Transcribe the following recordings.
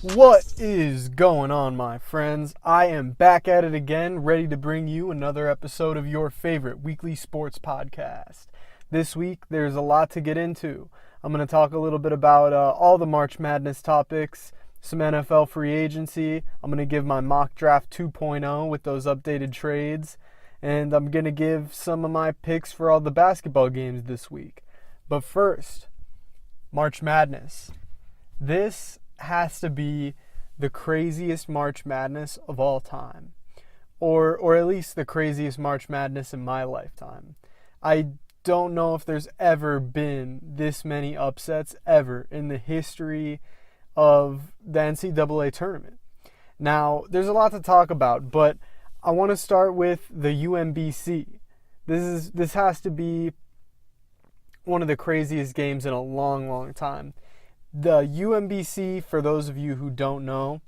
What is going on, my friends? I am back at it again, ready to bring you another episode of your favorite weekly sports podcast. This week, there's a lot to get into. I'm going to talk a little bit about all the March Madness topics, some NFL free agency. I'm going to give my mock draft 2.0 with those updated trades, and I'm going to give some of my picks for all the basketball games this week. But first, March Madness. This has to be the craziest March Madness of all time, or at least the craziest March Madness in my lifetime. I don't know if there's ever been this many upsets ever in the history of the NCAA tournament. Now, there's a lot to talk about, but I want to start with the UMBC. This has to be one of the craziest games in a long, long time. The UMBC, for those of you who don't know,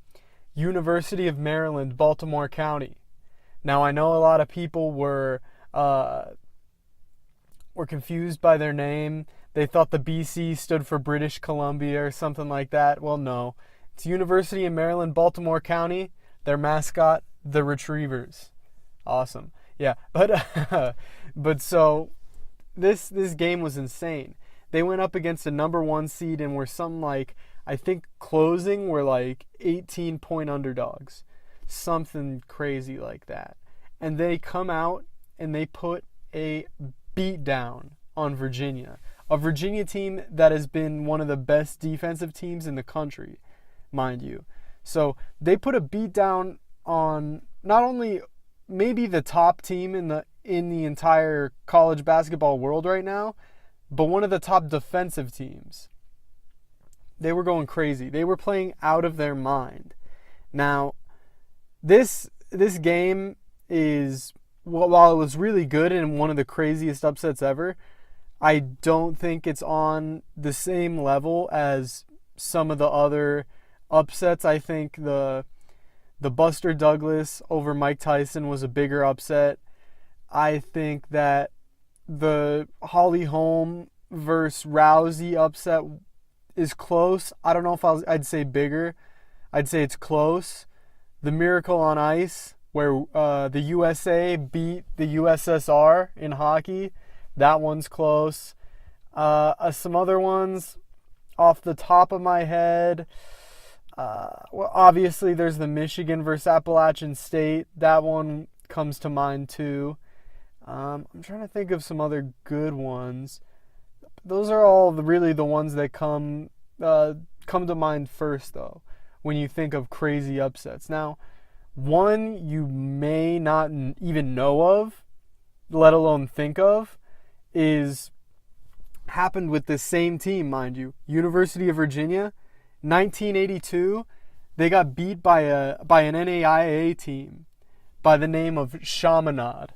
University of Maryland, Baltimore County. Now, I know a lot of people were confused by their name. They thought the BC stood for British Columbia or something like that. Well, no. It's University of Maryland, Baltimore County. Their mascot, the Retrievers. Awesome. Yeah, but so this game was insane. They went up against a number one seed and were something like, I think closing were like 18-point underdogs. Something crazy like that. And they come out and they put a beat down on Virginia. A Virginia team that has been one of the best defensive teams in the country, mind you. So they put a beat down on not only maybe the top team in the entire college basketball world right now, but one of the top defensive teams. They were going crazy. They were playing out of their mind. Now, this game is, while it was really good and one of the craziest upsets ever, I don't think it's on the same level as some of the other upsets. I think the Buster Douglas over Mike Tyson was a bigger upset. I think that the Holly Holm versus Rousey upset is close. I don't know if I'd say bigger. I'd say it's close. The Miracle on Ice, where the USA beat the USSR in hockey, that one's close. Some other ones off the top of my head. Well, obviously, there's the Michigan versus Appalachian State. That one comes to mind too. I'm trying to think of some other good ones. Those are all really the ones that come to mind first, though, when you think of crazy upsets. Now, one you may not even know of, let alone think of, happened with the same team, mind you. University of Virginia, 1982. They got beat by an NAIA team by the name of Chaminade.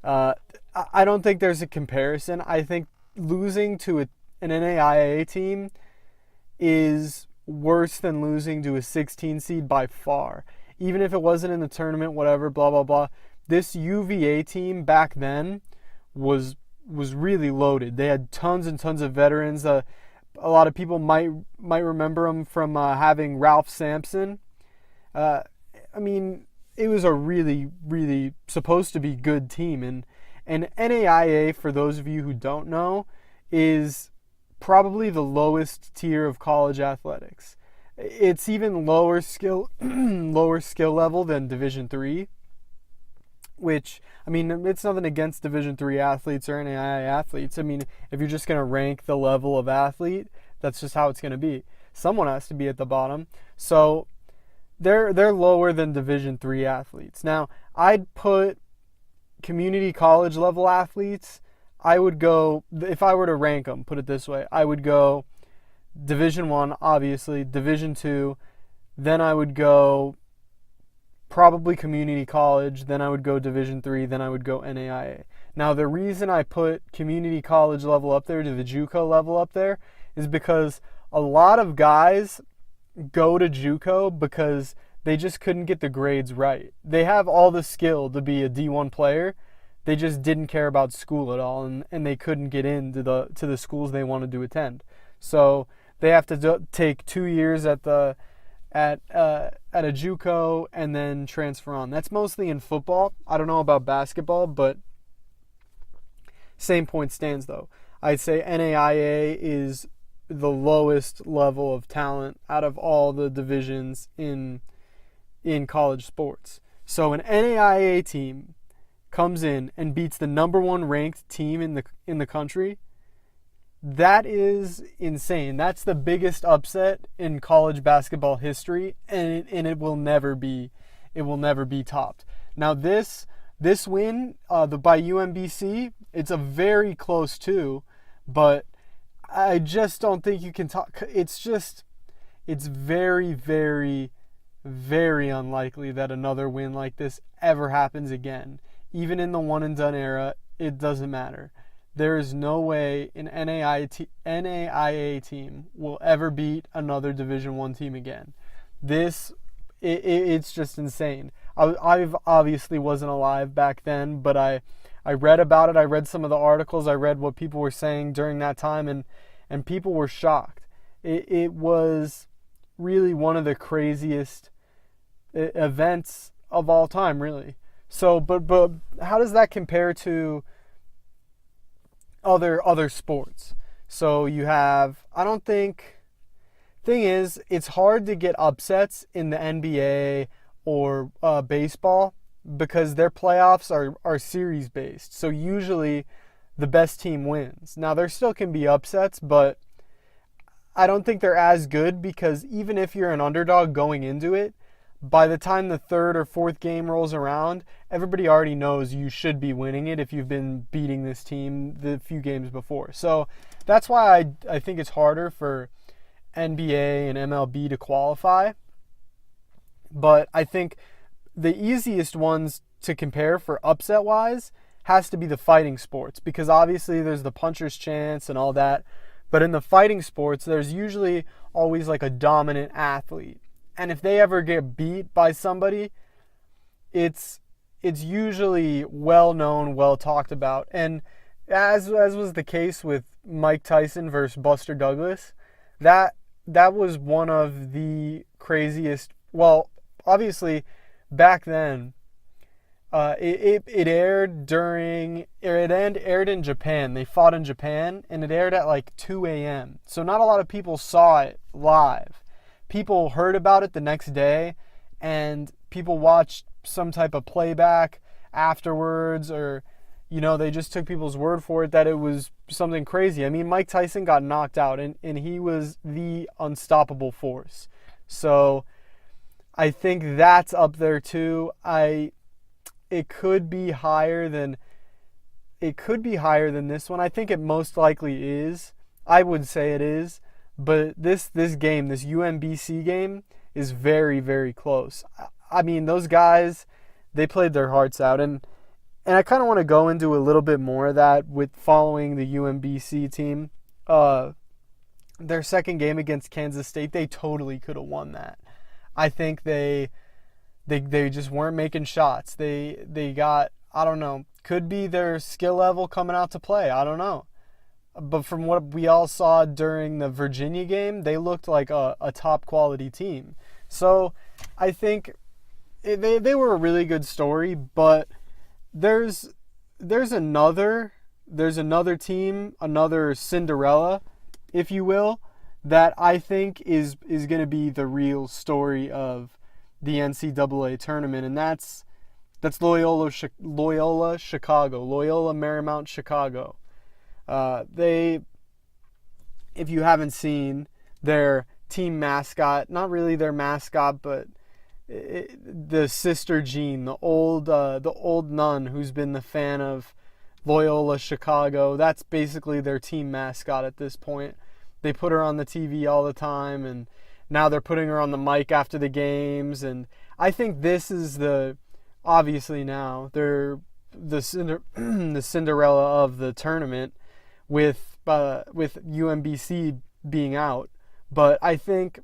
I don't think there's a comparison. I think losing to an NAIA team is worse than losing to a 16 seed by far. Even if it wasn't in the tournament, whatever, blah, blah, blah. This UVA team back then was really loaded. They had tons and tons of veterans. A lot of people might remember them from having Ralph Sampson. It was a really, really supposed to be good team. And NAIA, for those of you who don't know, is probably the lowest tier of college athletics. It's even lower skill level than Division III, which, it's nothing against Division III athletes or NAIA athletes. If you're just going to rank the level of athlete, that's just how it's going to be. Someone has to be at the bottom. So they're lower than Division III athletes. Now, I'd put community college level athletes, I would go, if I were to rank them, put it this way, I would go Division I, obviously, Division II, then I would go probably community college, then I would go Division III, then I would go NAIA. Now, the reason I put community college level up there to the JUCO level up there is because a lot of guys go to JUCO because they just couldn't get the grades right. They have all the skill to be a D1 player. They just didn't care about school at all, and they couldn't get into the schools they wanted to attend. So they have to take 2 years at the at a JUCO and then transfer on. That's mostly in football. I don't know about basketball, but same point stands though. I'd say NAIA is the lowest level of talent out of all the divisions in college sports. So an NAIA team comes in and beats the number one ranked team in the country. That is insane. That's the biggest upset in college basketball history, and it will never be topped. Now this win by UMBC, it's a very close two, but I just don't think you can talk. It's very, very, very unlikely that another win like this ever happens again. Even in the one and done era, it doesn't matter. There is no way an NAIA team will ever beat another Division I team again. It's just insane. I obviously wasn't alive back then, but I read about it. I read some of the articles. I read what people were saying during that time, and people were shocked. It was really one of the craziest events of all time, really. So, but how does that compare to other sports? So you have, thing is, it's hard to get upsets in the NBA or baseball because their playoffs are series based. So usually the best team wins. Now there still can be upsets, but I don't think they're as good because even if you're an underdog going into it, by the time the third or fourth game rolls around, everybody already knows you should be winning it if you've been beating this team the few games before. So that's why I think it's harder for NBA and MLB to qualify. But I think the easiest ones to compare for upset-wise has to be the fighting sports because obviously there's the puncher's chance and all that. But in the fighting sports, there's usually always like a dominant athlete. And if they ever get beat by somebody, it's usually well known, well talked about. And as was the case with Mike Tyson versus Buster Douglas, that was one of the craziest. Well, obviously back then, it aired aired in Japan. They fought in Japan, and it aired at like 2 a.m. So not a lot of people saw it live. People heard about it the next day, and people watched some type of playback afterwards, or, they just took people's word for it that it was something crazy. I mean, Mike Tyson got knocked out, and he was the unstoppable force. So I think that's up there too. It could be higher than this one. I think it most likely is. I would say it is. But this game, this UMBC game, is very, very close. I mean, those guys, they played their hearts out. And I kind of want to go into a little bit more of that with following the UMBC team. Their second game against Kansas State, they totally could have won that. I think they just weren't making shots. They got, I don't know, could be their skill level coming out to play. I don't know. But from what we all saw during the Virginia game, they looked like a top quality team. So I think they were a really good story, but there's another team, another Cinderella, if you will, that I think is going to be the real story of the NCAA tournament, and that's Loyola Chicago, Loyola Marymount Chicago. If you haven't seen their team mascot, not really their mascot, but the Sister Jean, the old nun who's been the fan of Loyola Chicago, that's basically their team mascot at this point. They put her on the TV all the time, and now they're putting her on the mic after the games, and I think this is obviously now they're the Cinderella of the tournament, with UMBC being out. But I think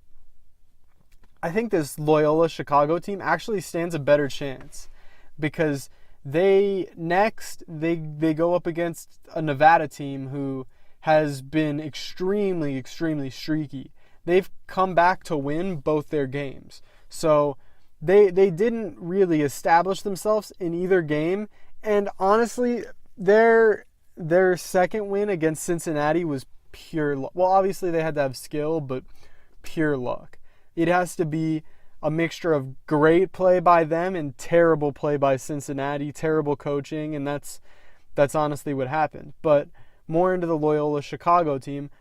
this Loyola Chicago team actually stands a better chance because they go up against a Nevada team who has been extremely, extremely streaky. they've come back to win both their games. So they didn't really establish themselves in either game. And honestly, their second win against Cincinnati was pure luck. Well, obviously they had to have skill, but pure luck. It has to be a mixture of great play by them and terrible play by Cincinnati, terrible coaching, and that's honestly what happened. But more into the Loyola Chicago team,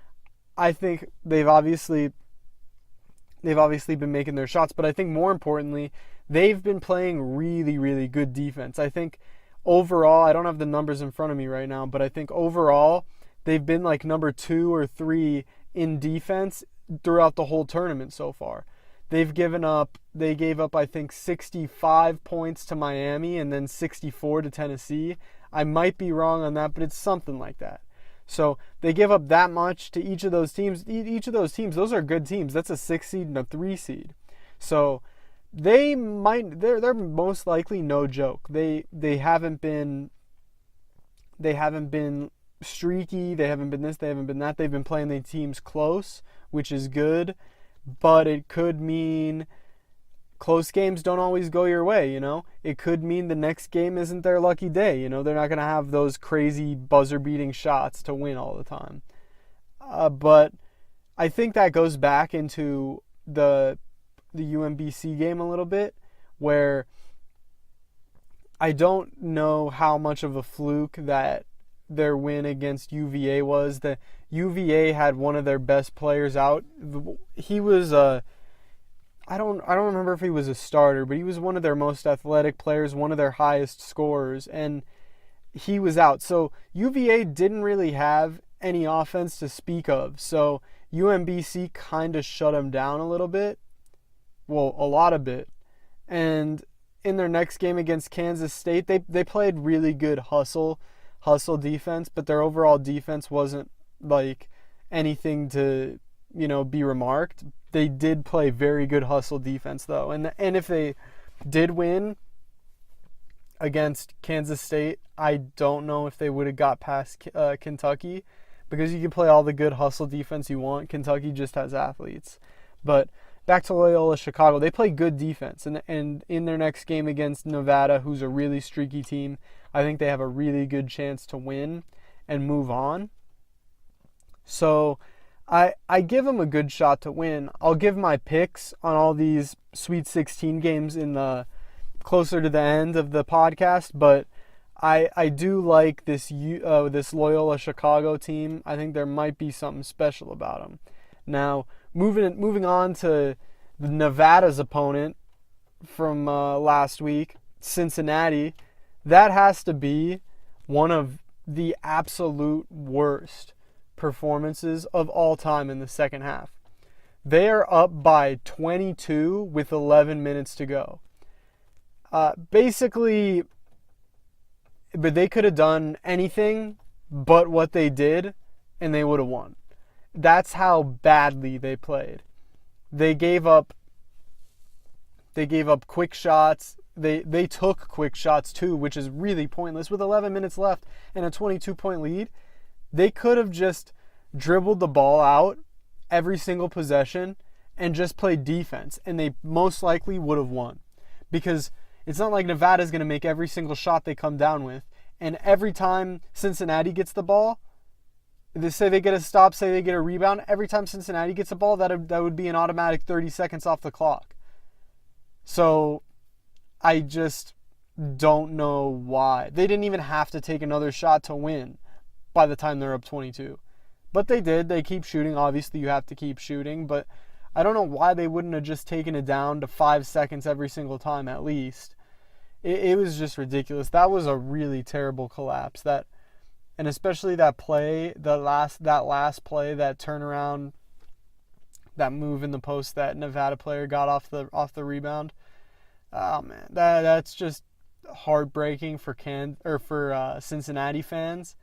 I think they've obviously been making their shots, but I think more importantly, they've been playing really, really good defense. I think overall, I don't have the numbers in front of me right now, but I think overall, they've been like number 2 or 3 in defense throughout the whole tournament so far. They gave up, I think, 65 points to Miami and then 64 to Tennessee. I might be wrong on that, but it's something like that. So they give up that much to each of those teams. Those are good teams. That's a 6 seed and a 3 seed. So they're most likely no joke. They haven't been streaky. They haven't been this. They haven't been that. They've been playing the teams close, which is good. But it could mean close games don't always go your way, It could mean the next game isn't their lucky day, They're not going to have those crazy buzzer-beating shots to win all the time. But I think that goes back into the UMBC game a little bit, where I don't know how much of a fluke that their win against UVA was. The UVA had one of their best players out. He was I don't remember if he was a starter, but he was one of their most athletic players, one of their highest scorers, and he was out. So UVA didn't really have any offense to speak of. So UMBC kind of shut him down a little bit. Well, a lot of bit. And in their next game against Kansas State, they played really good hustle defense, but their overall defense wasn't like anything to, be remarked. They did play very good hustle defense though. And if they did win against Kansas State, I don't know if they would have got past Kentucky, because you can play all the good hustle defense you want. Kentucky just has athletes. But back to Loyola Chicago, they play good defense. And in their next game against Nevada, who's a really streaky team, I think they have a really good chance to win and move on. So I give them a good shot to win. I'll give my picks on all these Sweet 16 games in the closer to the end of the podcast, but I do like this Loyola Chicago team. I think there might be something special about them. Now, moving on to Nevada's opponent from last week, Cincinnati, that has to be one of the absolute worst performances of all time in the second half. They are up by 22 with 11 minutes to go. Basically, but they could have done anything but what they did, and they would have won. That's how badly they played. They gave up quick shots. They took quick shots too, which is really pointless. With 11 minutes left and a 22-point lead, they could have just dribbled the ball out every single possession and just played defense, and they most likely would have won. Because it's not like Nevada's going to make every single shot they come down with, and every time Cincinnati gets the ball, they say they get a stop, say they get a rebound, every time Cincinnati gets the ball, that would be an automatic 30 seconds off the clock. So I just don't know why. They didn't even have to take another shot to win by the time they're up 22. But they did. They keep shooting. Obviously, you have to keep shooting. But I don't know why they wouldn't have just taken it down to 5 seconds every single time at least. It was just ridiculous. That was a really terrible collapse. And especially that play, that last play, that turnaround, that move in the post that Nevada player got off the rebound. Oh man, that's just heartbreaking for Cincinnati fans.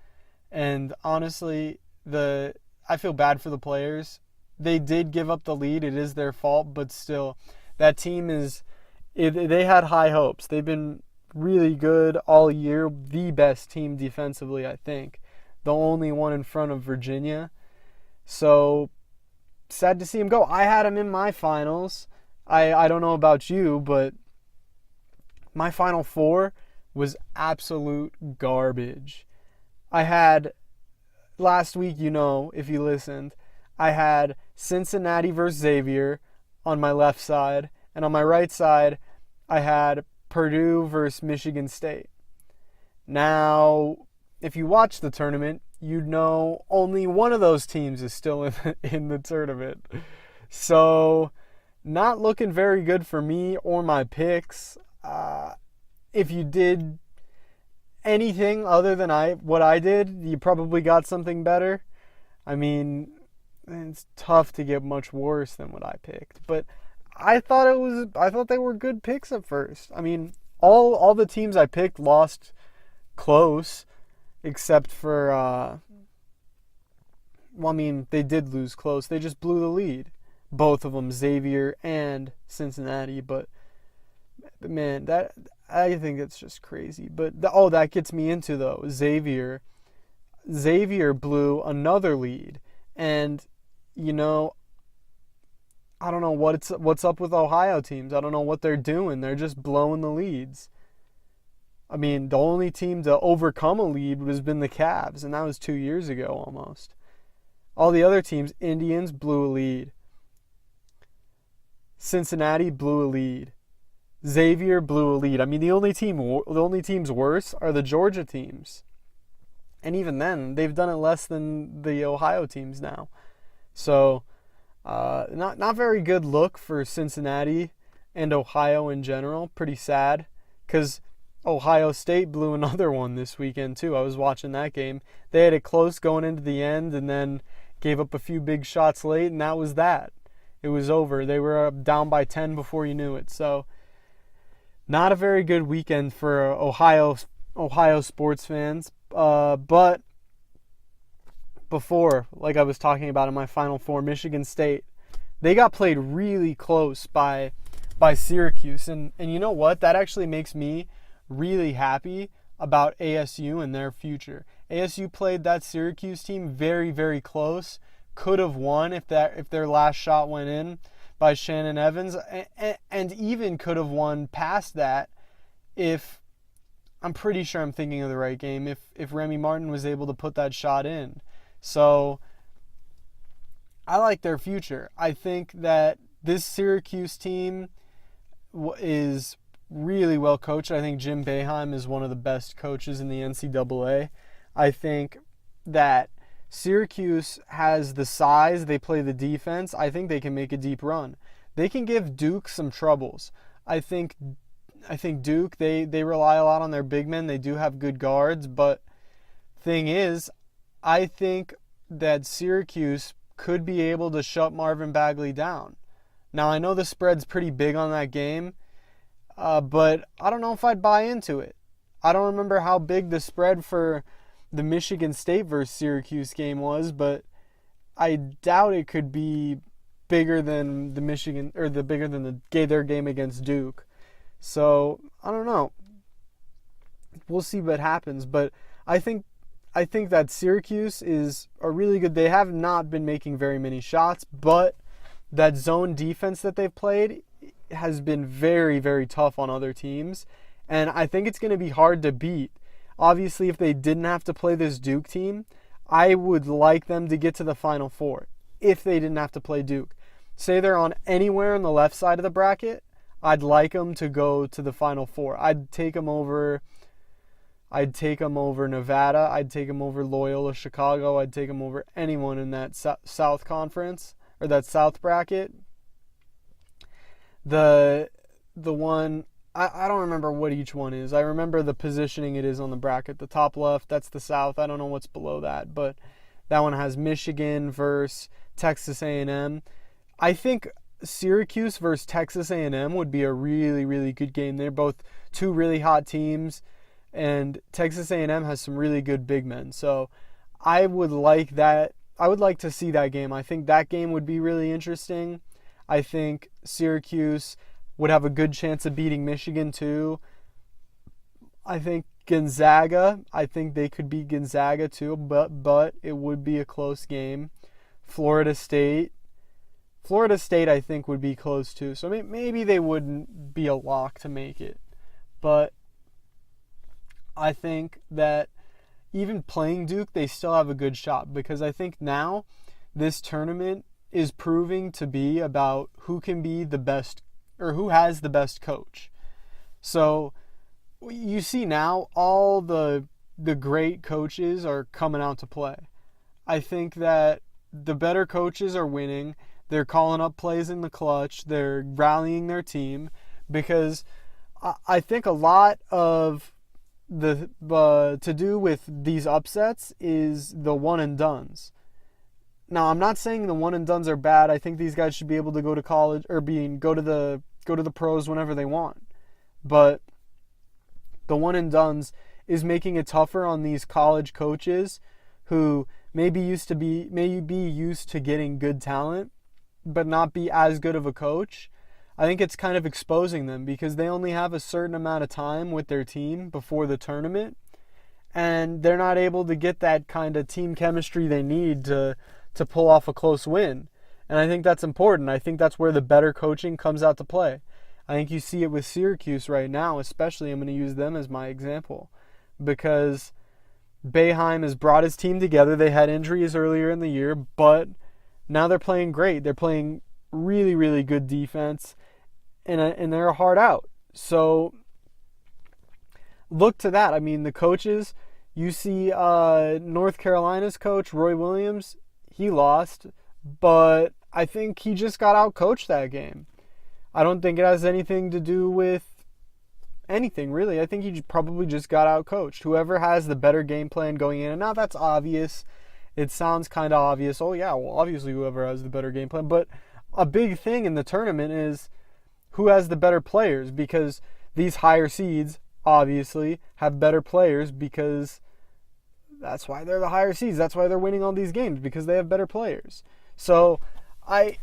And honestly, I feel bad for the players. They did give up the lead. It is their fault, but still, that team they had high hopes. They've been really good all year. The best team defensively, I think. The only one in front of Virginia. So sad to see him go. I had him in my finals. I don't know about you, but my Final Four was absolute garbage. I had, last week, if you listened, I had Cincinnati versus Xavier on my left side, and on my right side, I had Purdue versus Michigan State. Now, if you watch the tournament, you'd know only one of those teams is still in the tournament. So, not looking very good for me or my picks. If you did anything other than what I did, you probably got something better. I mean, it's tough to get much worse than what I picked, but I thought they were good picks at first. I mean, all the teams I picked lost close, except for they did lose close. They just blew the lead. Both of them, Xavier and Cincinnati, but man, I think it's just crazy. But that gets me into though. Xavier blew another lead, and I don't know what's up with Ohio teams. I don't know what they're doing. They're just blowing the leads. I mean, the only team to overcome a lead has been the Cavs, and that was 2 years ago almost. All the other teams, Indians blew a lead. Cincinnati blew a lead. Xavier blew a lead. I mean, the only teams worse are the Georgia teams. And even then, they've done it less than the Ohio teams now. So, not very good look for Cincinnati and Ohio in general. Pretty sad, because Ohio State blew another one this weekend too. I was watching that game. They had it close going into the end and then gave up a few big shots late, and that was that. It was over. They were down by 10 before you knew it. So, not a very good weekend for Ohio sports fans. But before, like I was talking about in my Final Four, Michigan State, they got played really close by Syracuse. And you know what? That actually makes me really happy about ASU and their future. ASU played that Syracuse team very, very close. Could have won if their last shot went in by Shannon Evans, and even could have won past that if, I'm pretty sure I'm thinking of the right game, if Remy Martin was able to put that shot in. So I like their future. I think that this Syracuse team is really well coached. I think Jim Boeheim is one of the best coaches in the NCAA. I think that Syracuse has the size. They play the defense. I think they can make a deep run. They can give Duke some troubles. I think Duke, they rely a lot on their big men. They do have good guards, but thing is, I think that Syracuse could be able to shut Marvin Bagley down. Now, I know the spread's pretty big on that game, but I don't know if I'd buy into it. I don't remember how big the spread for the Michigan State versus Syracuse game was, but I doubt it could be bigger than their game against Duke. So, I don't know. We'll see what happens, but I think that Syracuse is a really good. They have not been making very many shots, but that zone defense that they've played has been very, very tough on other teams, and I think it's going to be hard to beat. Obviously, if they didn't have to play this Duke team, I would like them to get to the Final Four if they didn't have to play Duke. Say they're on anywhere on the left side of the bracket, I'd like them to go to the Final Four. I'd take them over Nevada. I'd take them over Loyola Chicago. I'd take them over anyone in that South Conference or that South bracket. The one, I don't remember what each one is. I remember the positioning it is on the bracket. The top left, that's the South. I don't know what's below that, but that one has Michigan versus Texas A&M. I think Syracuse versus Texas A&M would be a really, really good game. They're both two really hot teams, and Texas A&M has some really good big men. So I would like that. I would like to see that game. I think that game would be really interesting. I think Syracuse would have a good chance of beating Michigan too. I think Gonzaga, I think they could beat Gonzaga too, but it would be a close game. Florida State, Florida State, I think, would be close too. So maybe they wouldn't be a lock to make it. But I think that even playing Duke, they still have a good shot, because I think now this tournament is proving to be about who can be the best, or who has the best coach. So you see now all the great coaches are coming out to play. I think that the better coaches are winning. They're calling up plays in the clutch. They're rallying their team, because I think a lot of the to do with these upsets is the one and dones. Now, I'm not saying the one and dones are bad. I think these guys should be able to go to college, or go to the pros whenever they want. But the one and dones is making it tougher on these college coaches who may be used to getting good talent, but not be as good of a coach. I think it's kind of exposing them, because they only have a certain amount of time with their team before the tournament, and they're not able to get that kind of team chemistry they need to pull off a close win. And I think that's important. I think that's where the better coaching comes out to play. I think you see it with Syracuse right now, especially. I'm going to use them as my example, because Boeheim has brought his team together. They had injuries earlier in the year, but now they're playing great. They're playing really, really good defense, and they're hard out. So look to that. I mean, the coaches, you see North Carolina's coach, Roy Williams, he lost, but I think he just got out-coached that game. I don't think it has anything to do with anything, really. I think he probably just got out-coached. Whoever has the better game plan going in, and now that's obvious. It sounds kind of obvious. Oh, yeah, well, obviously whoever has the better game plan. But a big thing in the tournament is who has the better players, because these higher seeds, obviously, have better players, because that's why they're the higher seeds. That's why they're winning all these games, because they have better players. So I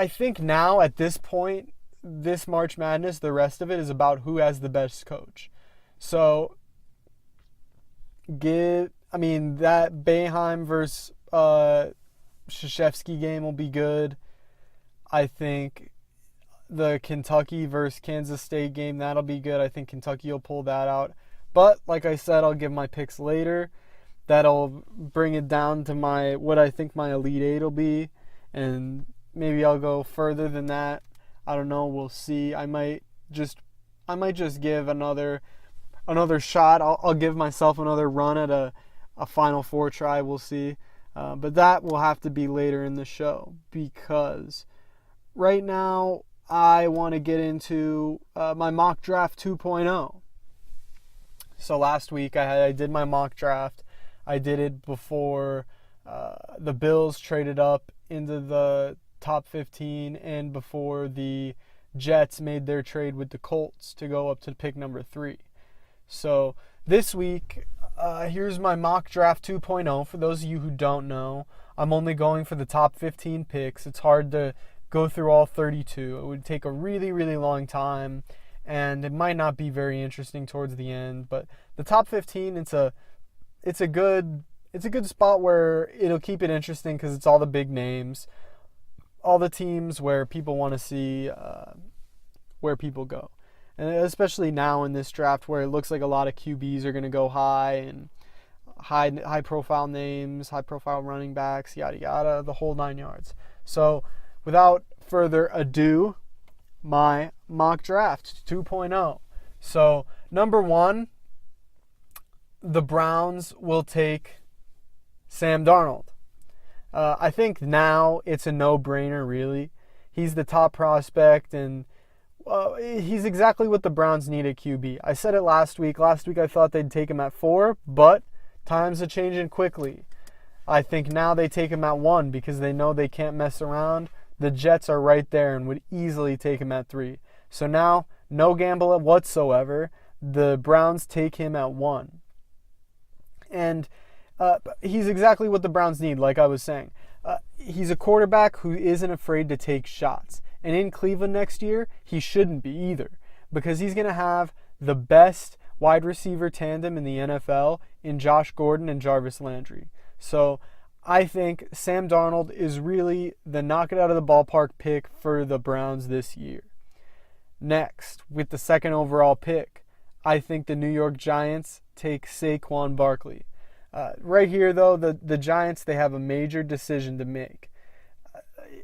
think now at this point, this March Madness, the rest of it is about who has the best coach. So that Boeheim versus Krzyzewski game will be good. I think the Kentucky versus Kansas State game, that'll be good. I think Kentucky will pull that out. But like I said, I'll give my picks later. That'll bring it down to what I think my Elite Eight will be, and maybe I'll go further than that. I don't know. We'll see. I might just give another shot. I'll give myself another run at a Final Four try. We'll see. But that will have to be later in the show, because right now I want to get into my mock draft 2.0. So last week I did my mock draft. I did it before the Bills traded up into the top 15, and before the Jets made their trade with the Colts to go up to pick number 3. So this week, here's my mock draft 2.0. For those of you who don't know, I'm only going for the top 15 picks. It's hard to go through all 32. It would take a really, really long time, and it might not be very interesting towards the end. But the top 15, it's a good spot where it'll keep it interesting, because it's all the big names, all the teams where people want to see where people go. And especially now in this draft, where it looks like a lot of QBs are going to go high, and high profile names, high profile running backs, yada yada, the whole 9 yards. So without further ado, my mock draft 2.0. So number 1, the Browns will take Sam Darnold. I think now it's a no-brainer, really. He's the top prospect, and he's exactly what the Browns need at QB. I said it last week. Last week I thought they'd take him at 4, but times are changing quickly. I think now they take him at 1, because they know they can't mess around. The Jets are right there and would easily take him at 3. So now, no gamble whatsoever. The Browns take him at 1. And he's exactly what the Browns need, like I was saying. He's a quarterback who isn't afraid to take shots. And in Cleveland next year, he shouldn't be either, because he's going to have the best wide receiver tandem in the NFL in Josh Gordon and Jarvis Landry. So I think Sam Darnold is really the knock it out of the ballpark pick for the Browns this year. Next, with the second overall pick, I think the New York Giants take Saquon Barkley. Right here, though, the Giants, they have a major decision to make.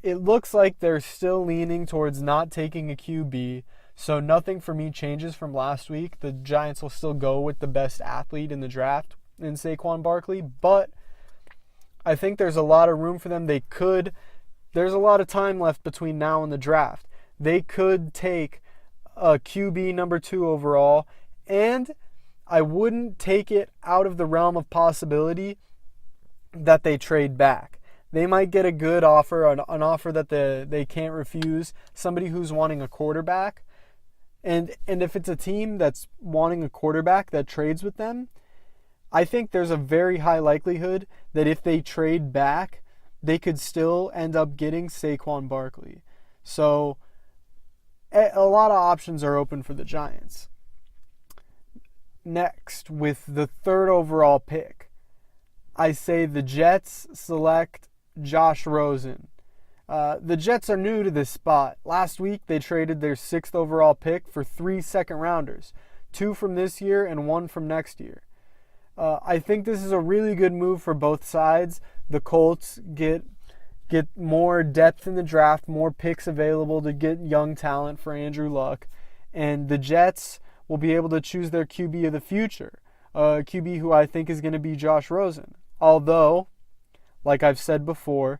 It looks like they're still leaning towards not taking a QB, so nothing for me changes from last week. The Giants will still go with the best athlete in the draft in Saquon Barkley, but I think there's a lot of room for them. There's a lot of time left between now and the draft. They could take a QB number 2 overall, and I wouldn't take it out of the realm of possibility that they trade back. They might get a good offer, an offer that they can't refuse, somebody who's wanting a quarterback. And if it's a team that's wanting a quarterback that trades with them, I think there's a very high likelihood that if they trade back, they could still end up getting Saquon Barkley. So a lot of options are open for the Giants. Next, with the third overall pick, I say the Jets select Josh Rosen. The Jets are new to this spot. Last week, they traded their 6th overall pick for 3 second-rounders, 2 from this year and 1 from next year. I think this is a really good move for both sides. The Colts get more depth in the draft, more picks available to get young talent for Andrew Luck, and the Jets will be able to choose their QB of the future, a QB who I think is going to be Josh Rosen. Although, like I've said before,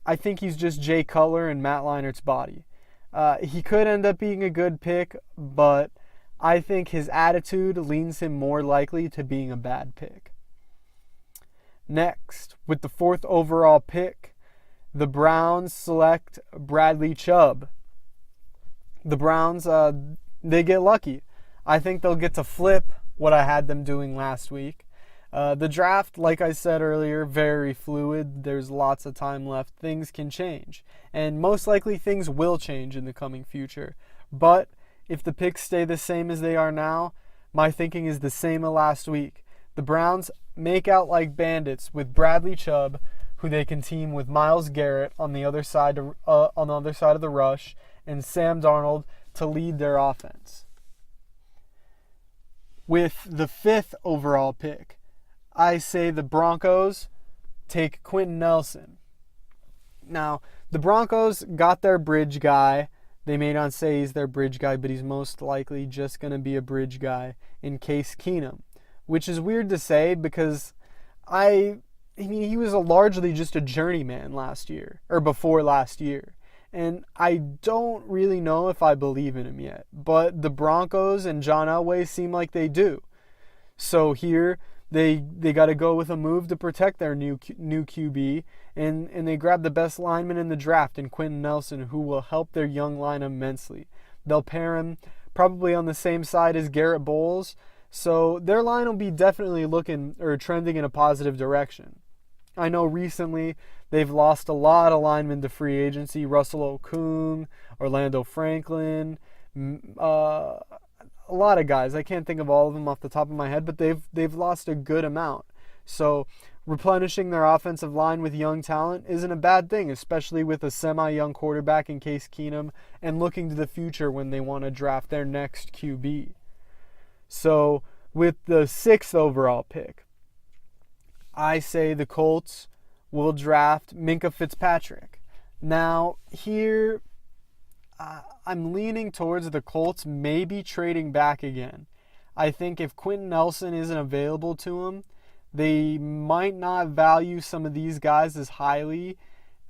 I think he's just Jay Cutler and Matt Leinert's body. He could end up being a good pick, but I think his attitude leans him more likely to being a bad pick. Next, with the 4th overall pick, the Browns select Bradley Chubb. The Browns, they get lucky. I think they'll get to flip what I had them doing last week. The draft, like I said earlier, very fluid. There's lots of time left. Things can change. And most likely things will change in the coming future. But if the picks stay the same as they are now, my thinking is the same as last week. The Browns make out like bandits with Bradley Chubb, who they can team with Myles Garrett on the other side of the rush, and Sam Darnold to lead their offense. With the 5th overall pick, I say the Broncos take Quentin Nelson. Now, the Broncos got their bridge guy. They may not say he's their bridge guy, but he's most likely just going to be a bridge guy in Case Keenum, which is weird to say because he was largely just a journeyman last year, or before last year. And I don't really know if I believe in him yet. But the Broncos and John Elway seem like they do. So here, they got to go with a move to protect their new QB. And they grab the best lineman in the draft in Quentin Nelson, who will help their young line immensely. They'll pair him probably on the same side as Garrett Bowles. So their line will be definitely trending in a positive direction. I know recently they've lost a lot of linemen to free agency. Russell Okung, Orlando Franklin, a lot of guys. I can't think of all of them off the top of my head, but they've lost a good amount. So replenishing their offensive line with young talent isn't a bad thing, especially with a semi-young quarterback in Case Keenum and looking to the future when they want to draft their next QB. So with the 6th overall pick, I say the Colts will draft Minkah Fitzpatrick. Now, here, I'm leaning towards the Colts maybe trading back again. I think if Quentin Nelson isn't available to them, they might not value some of these guys as highly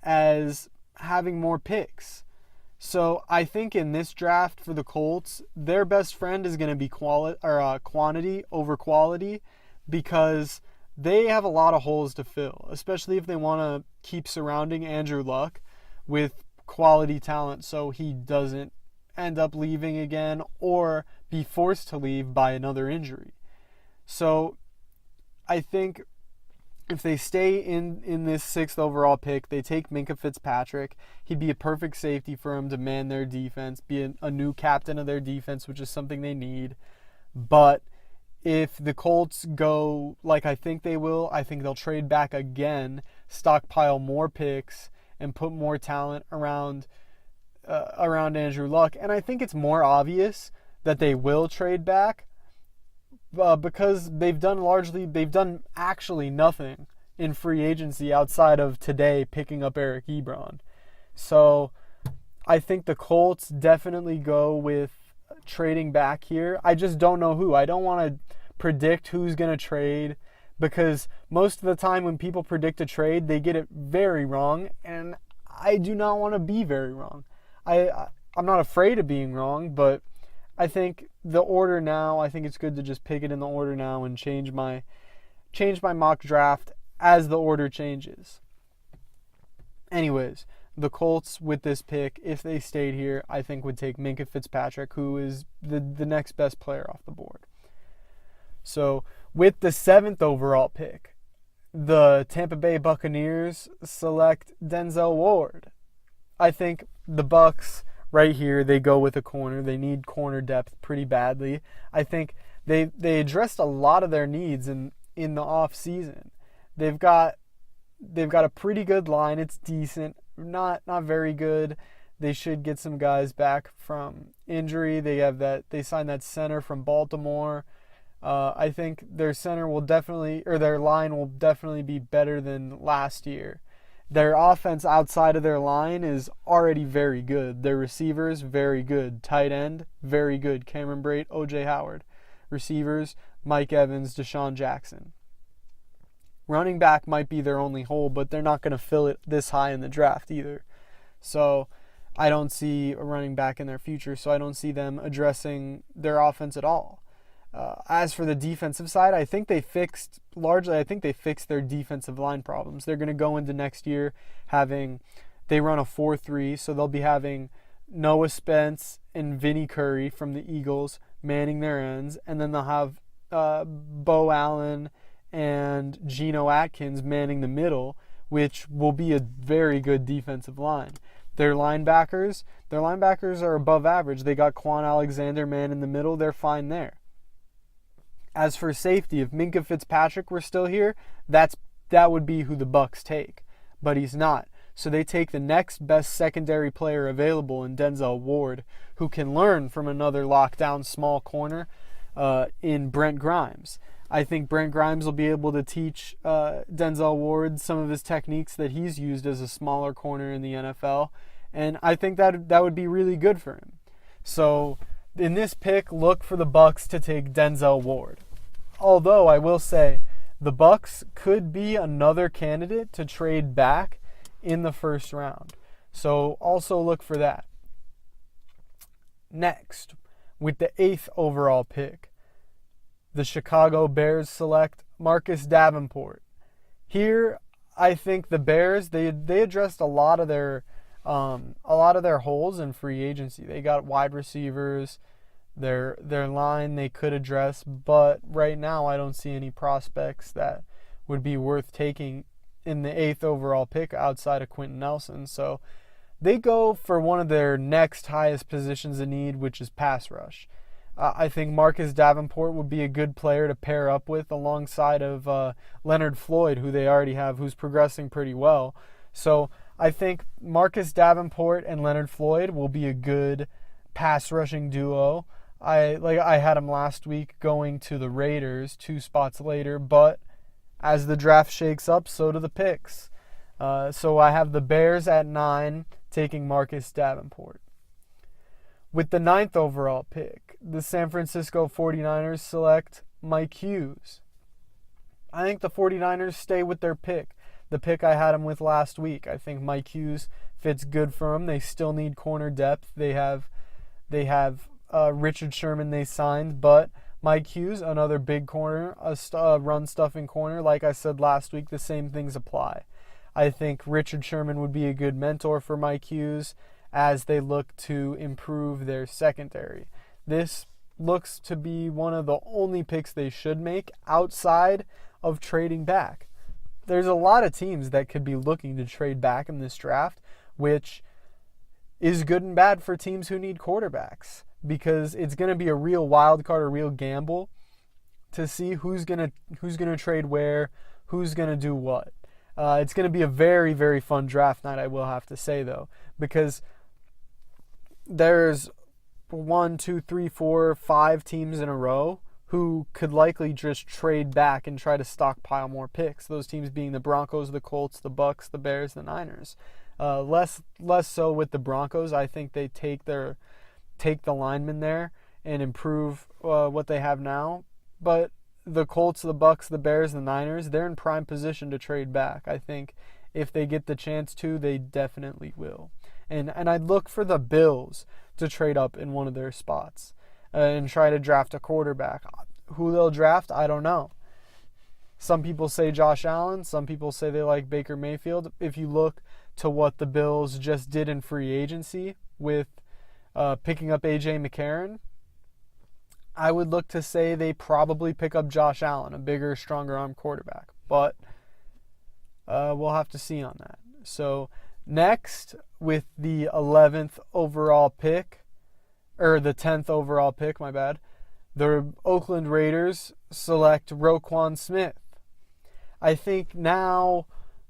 as having more picks. So I think in this draft for the Colts, their best friend is going to be quantity over quality, because they have a lot of holes to fill, especially if they want to keep surrounding Andrew Luck with quality talent so he doesn't end up leaving again or be forced to leave by another injury. So I think if they stay in this 6th overall pick, they take Minkah Fitzpatrick. He'd be a perfect safety for them to man their defense, be a new captain of their defense, which is something they need. But if the Colts go like I think they will, I think they'll trade back again, stockpile more picks and put more talent around Andrew Luck. And I think it's more obvious that they will trade back because they've done actually nothing in free agency outside of today picking up Eric Ebron. So I think the Colts definitely go with trading back here. I just don't know who. I don't want to predict who's going to trade because most of the time when people predict a trade, they get it very wrong, and I do not want to be very wrong. I'm not afraid of being wrong, but I think the order now, I think it's good to just pick it in the order now and change my mock draft as the order changes. Anyways, the Colts with this pick, if they stayed here, I think would take Minkah Fitzpatrick, who is the next best player off the board. So with the 7th overall pick, the Tampa Bay Buccaneers select Denzel Ward. I think the Bucs right here, they go with a corner. They need corner depth pretty badly. I think they addressed a lot of their needs in the off season. They've got a pretty good line. It's decent, not very good. They should get some guys back from injury. They signed that center from Baltimore. I think their line will definitely be better than last year. Their offense outside of their line is already very good. Their receivers, very good. Tight end, very good. Cameron Brate, O.J. Howard. Receivers, Mike Evans, Deshaun Jackson. Running back might be their only hole, but they're not going to fill it this high in the draft either. So I don't see a running back in their future, so I don't see them addressing their offense at all. As for the defensive side, I think they fixed their defensive line problems. They're going to go into next year they run a 4-3, so they'll be having Noah Spence and Vinny Curry from the Eagles manning their ends, and then they'll have Bo Allen and Geno Atkins manning the middle, which will be a very good defensive line. Their linebackers are above average. They got Quan Alexander manning the middle. They're fine there. As for safety, if Minkah Fitzpatrick were still here, that would be who the Bucs take. But he's not. So they take the next best secondary player available in Denzel Ward, who can learn from another lockdown small corner in Brent Grimes. I think Brent Grimes will be able to teach Denzel Ward some of his techniques that he's used as a smaller corner in the NFL. And I think that would be really good for him. So in this pick, look for the Bucs to take Denzel Ward. Although I will say the Bucs could be another candidate to trade back in the first round. So also look for that. Next, with the 8th overall pick, the Chicago Bears select Marcus Davenport. Here, I think the Bears they addressed a lot of their holes in free agency. They got wide receivers, their line they could address, but right now I don't see any prospects that would be worth taking in the 8th overall pick outside of Quentin Nelson. So they go for one of their next highest positions in need, which is pass rush. I think Marcus Davenport would be a good player to pair up with alongside of Leonard Floyd, who they already have, who's progressing pretty well. So I think Marcus Davenport and Leonard Floyd will be a good pass rushing duo. I had him last week going to the Raiders 2 spots later, but as the draft shakes up, so do the picks. So I have the Bears at 9 taking Marcus Davenport. With the 9th overall pick, the San Francisco 49ers select Mike Hughes. I think the 49ers stay with their pick. The pick I had him with last week. I think Mike Hughes fits good for them. They still need corner depth. They have Richard Sherman they signed, but Mike Hughes, another big corner, a run-stuffing corner. Like I said last week, the same things apply. I think Richard Sherman would be a good mentor for Mike Hughes as they look to improve their secondary. This looks to be one of the only picks they should make outside of trading back. There's a lot of teams that could be looking to trade back in this draft, which is good and bad for teams who need quarterbacks, because it's going to be a real wild card, a real gamble to see who's going to trade where, who's going to do what. It's going to be a very, very fun draft night, I will have to say, though, because there's 1, 2, 3, 4, 5 teams in a row who could likely just trade back and try to stockpile more picks. Those teams being the Broncos, the Colts, the Bucks, the Bears, the Niners. Less so with the Broncos. I think they take the linemen there and improve what they have now. But the Colts, the Bucks, the Bears, the Niners, they're in prime position to trade back. I think if they get the chance to, they definitely will. And I'd look for the Bills to trade up in one of their spots and try to draft a quarterback. Who they'll draft, I don't know. Some people say Josh Allen. Some people say they like Baker Mayfield. If you look to what the Bills just did in free agency with picking up A.J. McCarron, I would look to say they probably pick up Josh Allen, a bigger, stronger arm quarterback. But we'll have to see on that. So next, with the 11th overall pick, or the 10th overall pick, my bad, the Oakland Raiders select Roquan Smith. I think now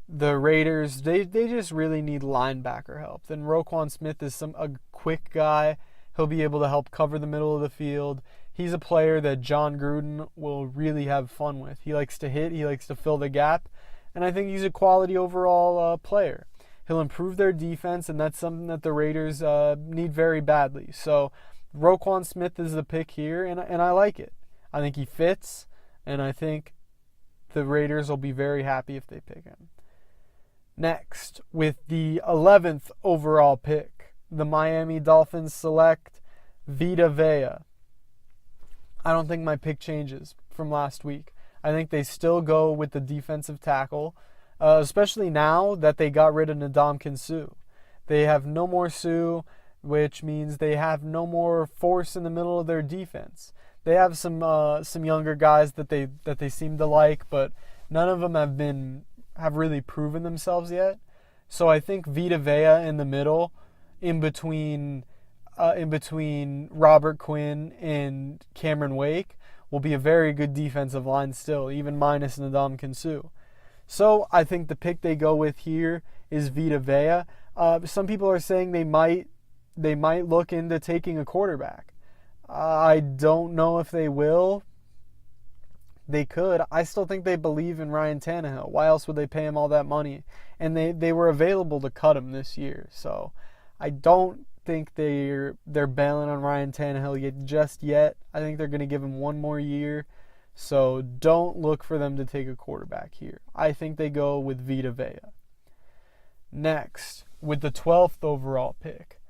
the Raiders, they just really need linebacker help. Then Roquan Smith is a quick guy. He'll be able to help cover the middle of the field. He's a player that John Gruden will really have fun with. He likes to hit. He likes to fill the gap. And I think he's a quality overall player. He'll improve their defense, and that's something that the Raiders need very badly. So Roquan Smith is the pick here, and I like it. I think he fits, and I think the Raiders will be very happy if they pick him. Next, with the 11th overall pick, the Miami Dolphins select Vita Vea. I don't think my pick changes from last week. I think they still go with the defensive tackle, especially now that they got rid of Ndamukong Suh. They have no more Suh, which means they have no more force in the middle of their defense. They have some younger guys that they seem to like, but none of them have really proven themselves yet. So I think Vita Vea in the middle, in between Robert Quinn and Cameron Wake, will be a very good defensive line still, even minus Ndamukong Suh. So I think the pick they go with here is Vita Vea. Some people are saying they might look into taking a quarterback. I don't know if they will. They could. I still think they believe in Ryan Tannehill. Why else would they pay him all that money? And they were available to cut him this year. So I don't think they're bailing on Ryan Tannehill just yet. I think they're going to give him one more year. So don't look for them to take a quarterback here. I think they go with Vita Vea. Next, with the 12th overall pick,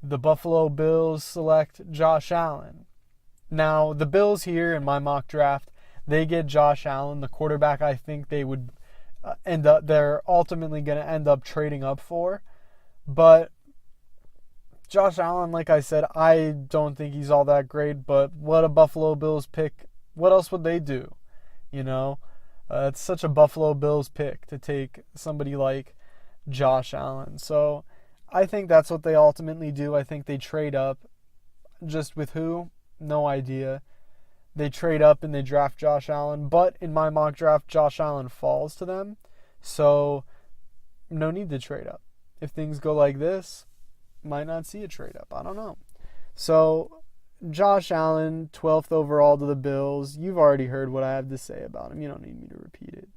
the Buffalo Bills select Josh Allen. Now, the Bills here in my mock draft, they get Josh Allen, the quarterback I think they would they're ultimately going to end up trading up for. But Josh Allen, like I said, I don't think he's all that great, but what a Buffalo Bills pick. What else would they do? It's such a Buffalo Bills pick to take somebody like Josh Allen. So I think that's what they ultimately do. I think they trade up. Just with who? No idea. They trade up and they draft Josh Allen. But in my mock draft, Josh Allen falls to them. So no need to trade up. If things go like this, might not see a trade up. I don't know. So Josh Allen, 12th overall to the Bills. You've already heard what I have to say about him. You don't need me to repeat it.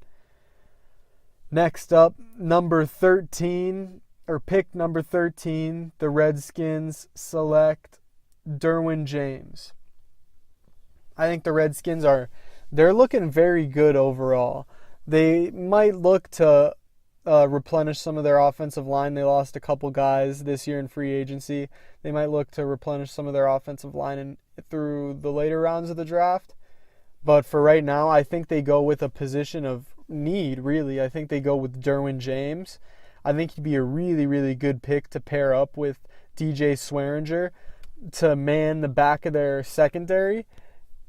Next up, number 13, or pick number 13, the Redskins select Derwin James. I think the Redskins they're looking very good overall. They might look to replenish some of their offensive line. They lost a couple guys this year in free agency. They might look to replenish some of their offensive line through the later rounds of the draft. But for right now, I think they go with a position of need, really. I think they go with Derwin James. I think he'd be a really, really good pick to pair up with DJ Swearinger to man the back of their secondary.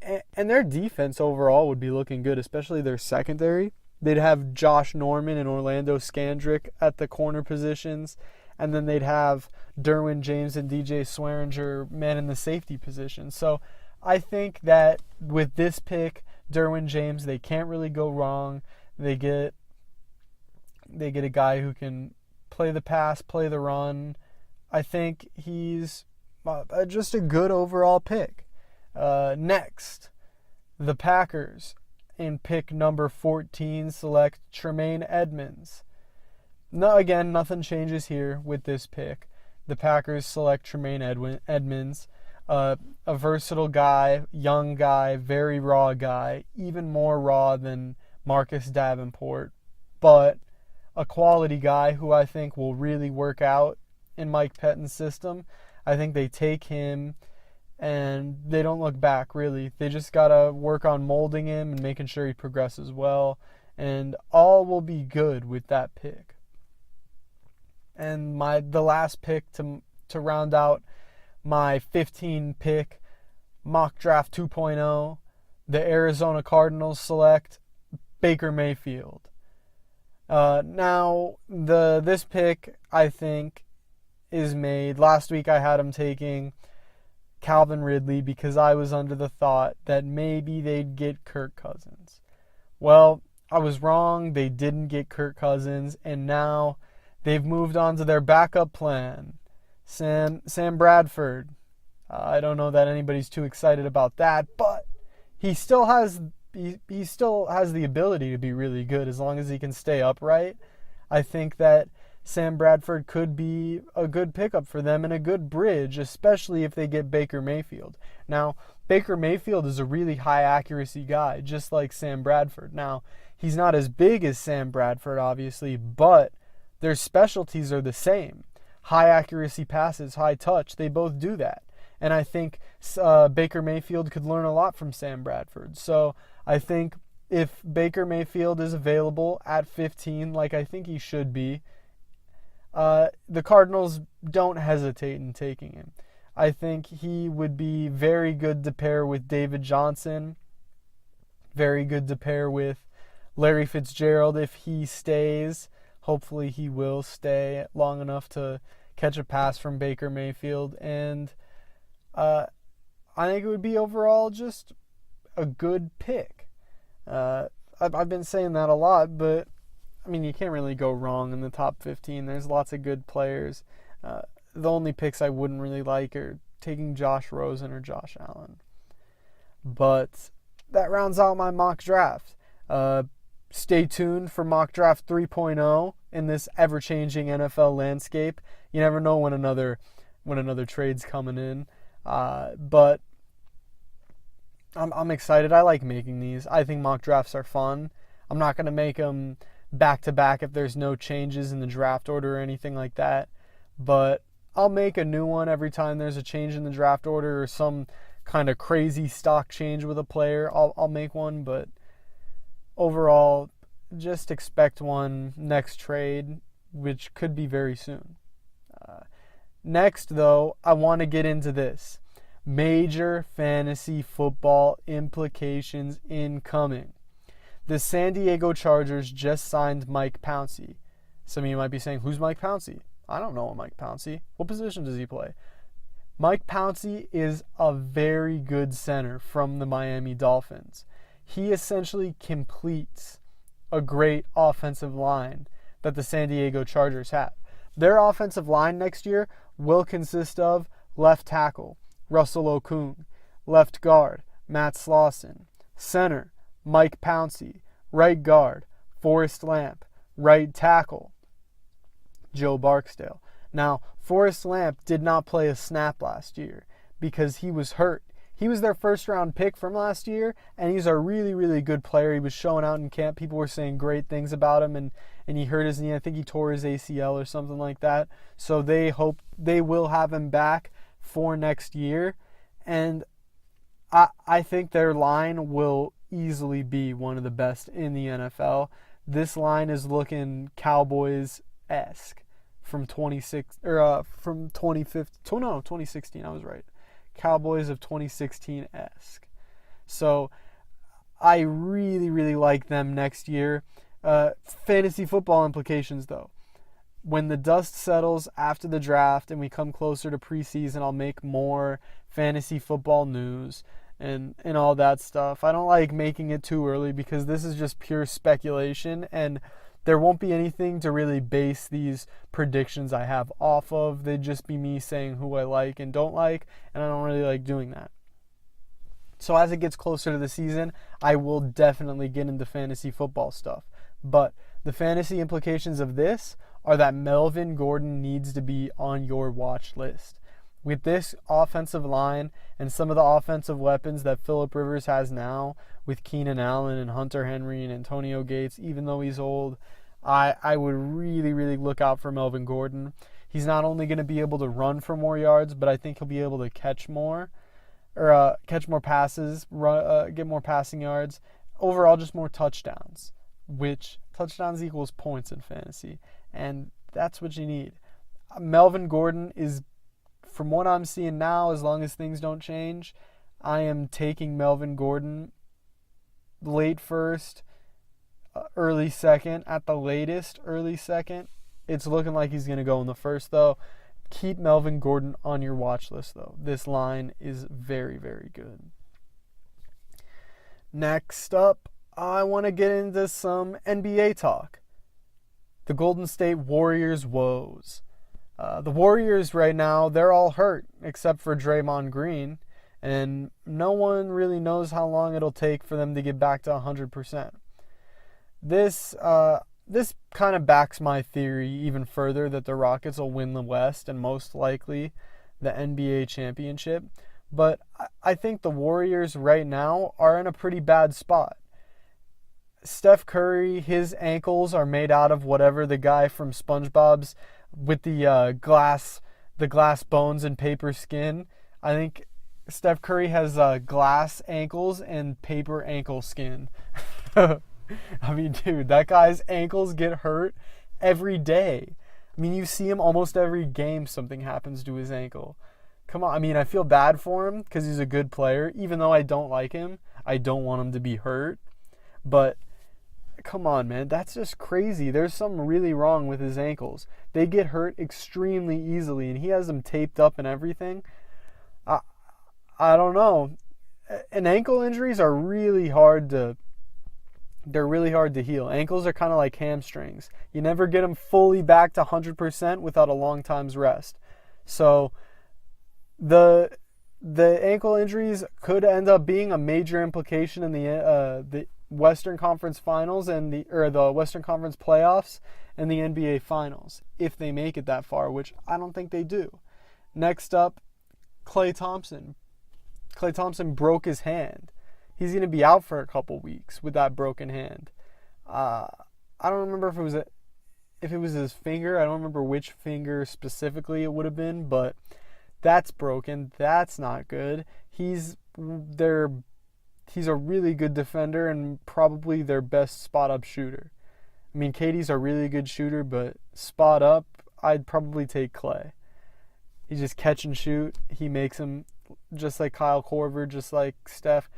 And their defense overall would be looking good, especially their secondary. They'd have Josh Norman and Orlando Scandrick at the corner positions. And then they'd have Derwin James and DJ Swearinger man in the safety position. So I think that with this pick, Derwin James, they can't really go wrong. They get They get a guy who can play the pass, play the run. I think he's just a good overall pick. Next, the Packers in pick number 14 select Tremaine Edmunds. No, again, nothing changes here with this pick. The Packers select Tremaine Edmunds, a versatile guy, young guy, very raw guy, even more raw than Marcus Davenport, but a quality guy who I think will really work out in Mike Pettine's system. I think they take him and they don't look back, really. They just got to work on molding him and making sure he progresses well, and all will be good with that pick. And the last pick to round out my 15 pick mock draft 2.0, the Arizona Cardinals select Baker Mayfield. Now, this pick, I think, is made. Last week I had him taking Calvin Ridley because I was under the thought that maybe they'd get Kirk Cousins. Well, I was wrong. They didn't get Kirk Cousins, and now they've moved on to their backup plan, Sam Bradford. I don't know that anybody's too excited about that, but he still has the ability to be really good as long as he can stay upright. I think that Sam Bradford could be a good pickup for them and a good bridge, especially if they get Baker Mayfield. Now, Baker Mayfield is a really high accuracy guy, just like Sam Bradford. Now, he's not as big as Sam Bradford, obviously, but their specialties are the same. High accuracy passes, high touch, they both do that. And I think Baker Mayfield could learn a lot from Sam Bradford. So I think if Baker Mayfield is available at 15, like I think he should be, the Cardinals don't hesitate in taking him. I think he would be very good to pair with David Johnson, very good to pair with Larry Fitzgerald if he stays. Hopefully he will stay long enough to catch a pass from Baker Mayfield. And I think it would be overall just a good pick. I've been saying that a lot, but I mean, you can't really go wrong in the top 15. There's lots of good players. The only picks I wouldn't really like are taking Josh Rosen or Josh Allen. But that rounds out my mock draft. Stay tuned for mock draft 3.0 in this ever-changing NFL landscape. You never know when another trade's coming in. But I'm excited. I like making these. I think mock drafts are fun. I'm not going to make them back-to-back if there's no changes in the draft order or anything like that. But I'll make a new one every time there's a change in the draft order or some kind of crazy stock change with a player. I'll make one, but overall, just expect one next trade, which could be very soon. Next, though, I want to get into this. Major fantasy football implications incoming. The San Diego Chargers just signed Mike Pouncey. Some of you might be saying, who's Mike Pouncey? I don't know Mike Pouncey. What position does he play? Mike Pouncey is a very good center from the Miami Dolphins. He essentially completes a great offensive line that the San Diego Chargers have. Their offensive line next year will consist of left tackle, Russell Okung, left guard, Matt Slauson, center, Mike Pouncey, right guard, Forrest Lamp, right tackle, Joe Barksdale. Now, Forrest Lamp did not play a snap last year because he was hurt. He was their first-round pick from last year, and he's a really, really good player. He was showing out in camp. People were saying great things about him, and he hurt his knee. I think he tore his ACL or something like that. So they hope they will have him back for next year. And I think their line will easily be one of the best in the NFL. This line is looking Cowboys-esque from 2016. I was right. Cowboys of 2016-esque. So I really, really like them next year. Fantasy football implications, though. When the dust settles after the draft and we come closer to preseason, I'll make more fantasy football news and all that stuff. I don't like making it too early because this is just pure speculation, and there won't be anything to really base these predictions I have off of. They'd just be me saying who I like and don't like, and I don't really like doing that. So as it gets closer to the season, I will definitely get into fantasy football stuff. But the fantasy implications of this are that Melvin Gordon needs to be on your watch list. With this offensive line and some of the offensive weapons that Phillip Rivers has now, with Keenan Allen and Hunter Henry and Antonio Gates, even though he's old, I would really, really look out for Melvin Gordon. He's not only going to be able to run for more yards, but I think he'll be able to catch more passes, get more passing yards, overall just more touchdowns, which touchdowns equals points in fantasy, and that's what you need. Melvin Gordon is, from what I'm seeing now, as long as things don't change, I am taking Melvin Gordon late first, early second, at the latest early second. It's looking like he's going to go in the first, though. Keep Melvin Gordon on your watch list, though. This line is very, very good. Next up, I want to get into some NBA talk. The Golden State Warriors woes. The Warriors right now, they're all hurt except for Draymond Green, and no one really knows how long it'll take for them to get back to 100%. This kind of backs my theory even further that the Rockets will win the West and most likely the NBA championship. But I think the Warriors right now are in a pretty bad spot. Steph Curry, his ankles are made out of whatever the guy from SpongeBob's with the glass bones and paper skin. I think Steph Curry has glass ankles and paper ankle skin. I mean, dude, that guy's ankles get hurt every day. I mean, you see him almost every game, something happens to his ankle. Come on, I mean, I feel bad for him because he's a good player. Even though I don't like him, I don't want him to be hurt. But come on, man, that's just crazy. There's something really wrong with his ankles. They get hurt extremely easily, and he has them taped up and everything. I don't know. And ankle injuries are really hard to heal. Ankles are kind of like hamstrings. You never get them fully back to 100% without a long time's rest. So the ankle injuries could end up being a major implication in the Western Conference Finals and the Western Conference Playoffs and the NBA Finals, if they make it that far, which I don't think they do. Next up, Klay Thompson. Klay Thompson broke his hand. He's going to be out for a couple weeks with that broken hand. I don't remember if it was his finger. I don't remember which finger specifically it would have been, but that's broken. That's not good. He's a really good defender and probably their best spot-up shooter. I mean, KD's a really good shooter, but spot-up, I'd probably take Klay. He just catch and shoot. He makes them just like Kyle Korver, just like Steph.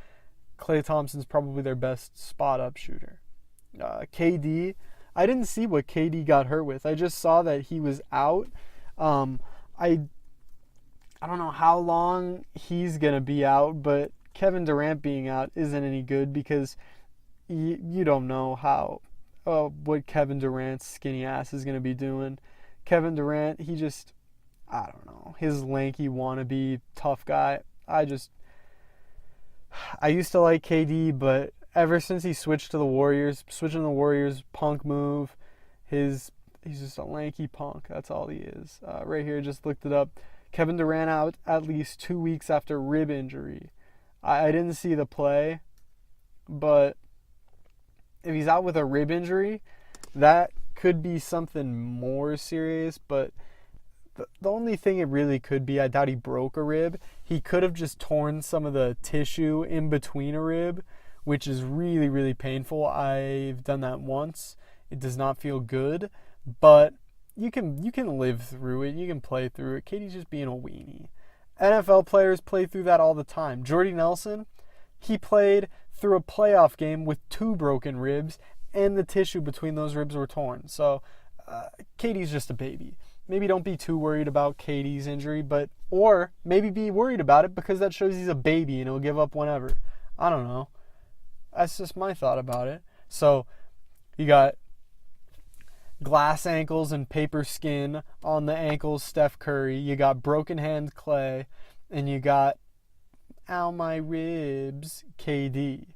Klay Thompson's probably their best spot-up shooter. KD, I didn't see what KD got hurt with. I just saw that he was out. I don't know how long he's going to be out, but Kevin Durant being out isn't any good because you don't know what Kevin Durant's skinny ass is going to be doing. Kevin Durant, I don't know, his lanky wannabe tough guy. I used to like KD, but ever since he switching to the Warriors, punk move, he's just a lanky punk. That's all he is. Right here, just looked it up. Kevin Durant out at least 2 weeks after rib injury. I didn't see the play, but if he's out with a rib injury, that could be something more serious, but the only thing it really could be, I doubt he broke a rib. He could have just torn some of the tissue in between a rib, which is really, really painful. I've done that once. It does not feel good, but you can live through it. You can play through it. KD's just being a weenie. NFL players play through that all the time. Jordy Nelson, he played through a playoff game with 2 broken ribs, and the tissue between those ribs were torn. So KD's just a baby. Maybe don't be too worried about KD's injury, or maybe be worried about it because that shows he's a baby and he'll give up whenever. I don't know. That's just my thought about it. So you got glass ankles and paper skin on the ankles, Steph Curry. You got broken hand Clay, and you got ow my ribs KD.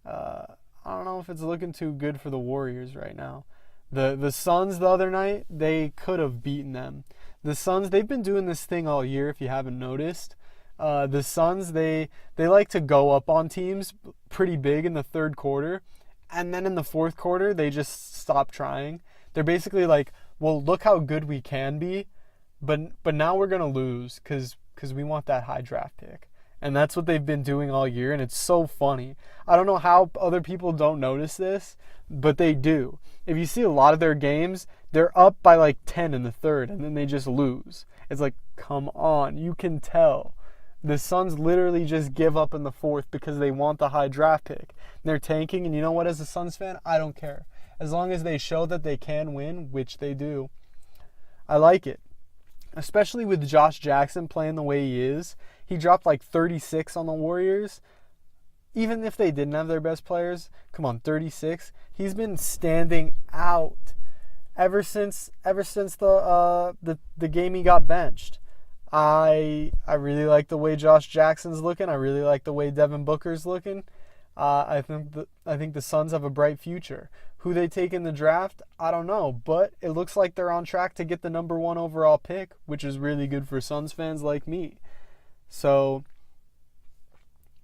I don't know if it's looking too good for the Warriors right now. The Suns the other night, they could have beaten them. The Suns, they've been doing this thing all year if you haven't noticed. The Suns, they like to go up on teams pretty big in the third quarter, and then in the fourth quarter, they just stop trying. They're basically like, well, look how good we can be, but now we're going to lose because we want that high draft pick. And that's what they've been doing all year, and it's so funny. I don't know how other people don't notice this, but they do. If you see a lot of their games, they're up by like 10 in the third, and then they just lose. It's like, come on, you can tell. The Suns literally just give up in the fourth because they want the high draft pick. They're tanking, and you know what, as a Suns fan, I don't care. As long as they show that they can win, which they do, I like it. Especially with Josh Jackson playing the way he is. He dropped like 36 on the Warriors. Even if they didn't have their best players, come on, 36. He's been standing out ever since the game he got benched. I really like the way Josh Jackson's looking. I really like the way Devin Booker's looking. I think the Suns have a bright future. Who they take in the draft, I don't know, but it looks like they're on track to get the number 1 overall pick, which is really good for Suns fans like me. So,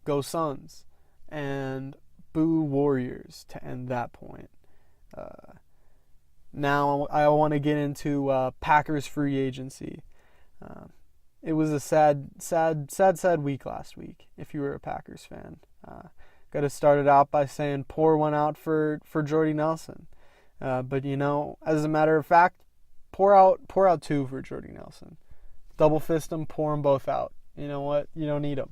go Suns, and boo Warriors to end that point. Now I want to get into Packers free agency. It was a sad week last week if you were a Packers fan. Got to start it out by saying pour one out for Jordy Nelson. But, you know, as a matter of fact, pour out 2 for Jordy Nelson. Double fist them, pour them both out. You know what? You don't need them.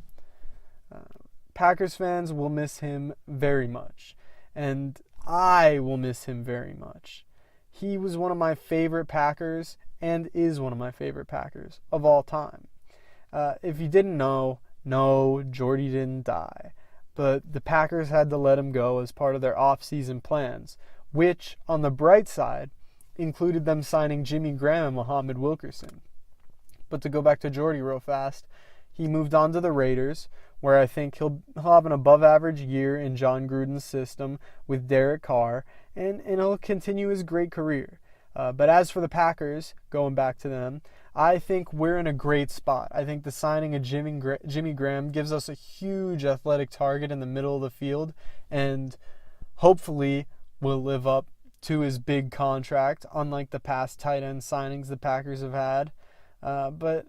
Packers fans will miss him very much. And I will miss him very much. He was one of my favorite Packers and is one of my favorite Packers of all time. If you didn't know, no, Jordy didn't die. But the Packers had to let him go as part of their off-season plans, which, on the bright side, included them signing Jimmy Graham and Muhammad Wilkerson. But to go back to Jordy real fast, he moved on to the Raiders, where I think he'll have an above-average year in John Gruden's system with Derek Carr, and he'll continue his great career. But as for the Packers, going back to them, I think we're in a great spot. I think the signing of Jimmy Graham gives us a huge athletic target in the middle of the field, and hopefully will live up to his big contract, unlike the past tight end signings the Packers have had. But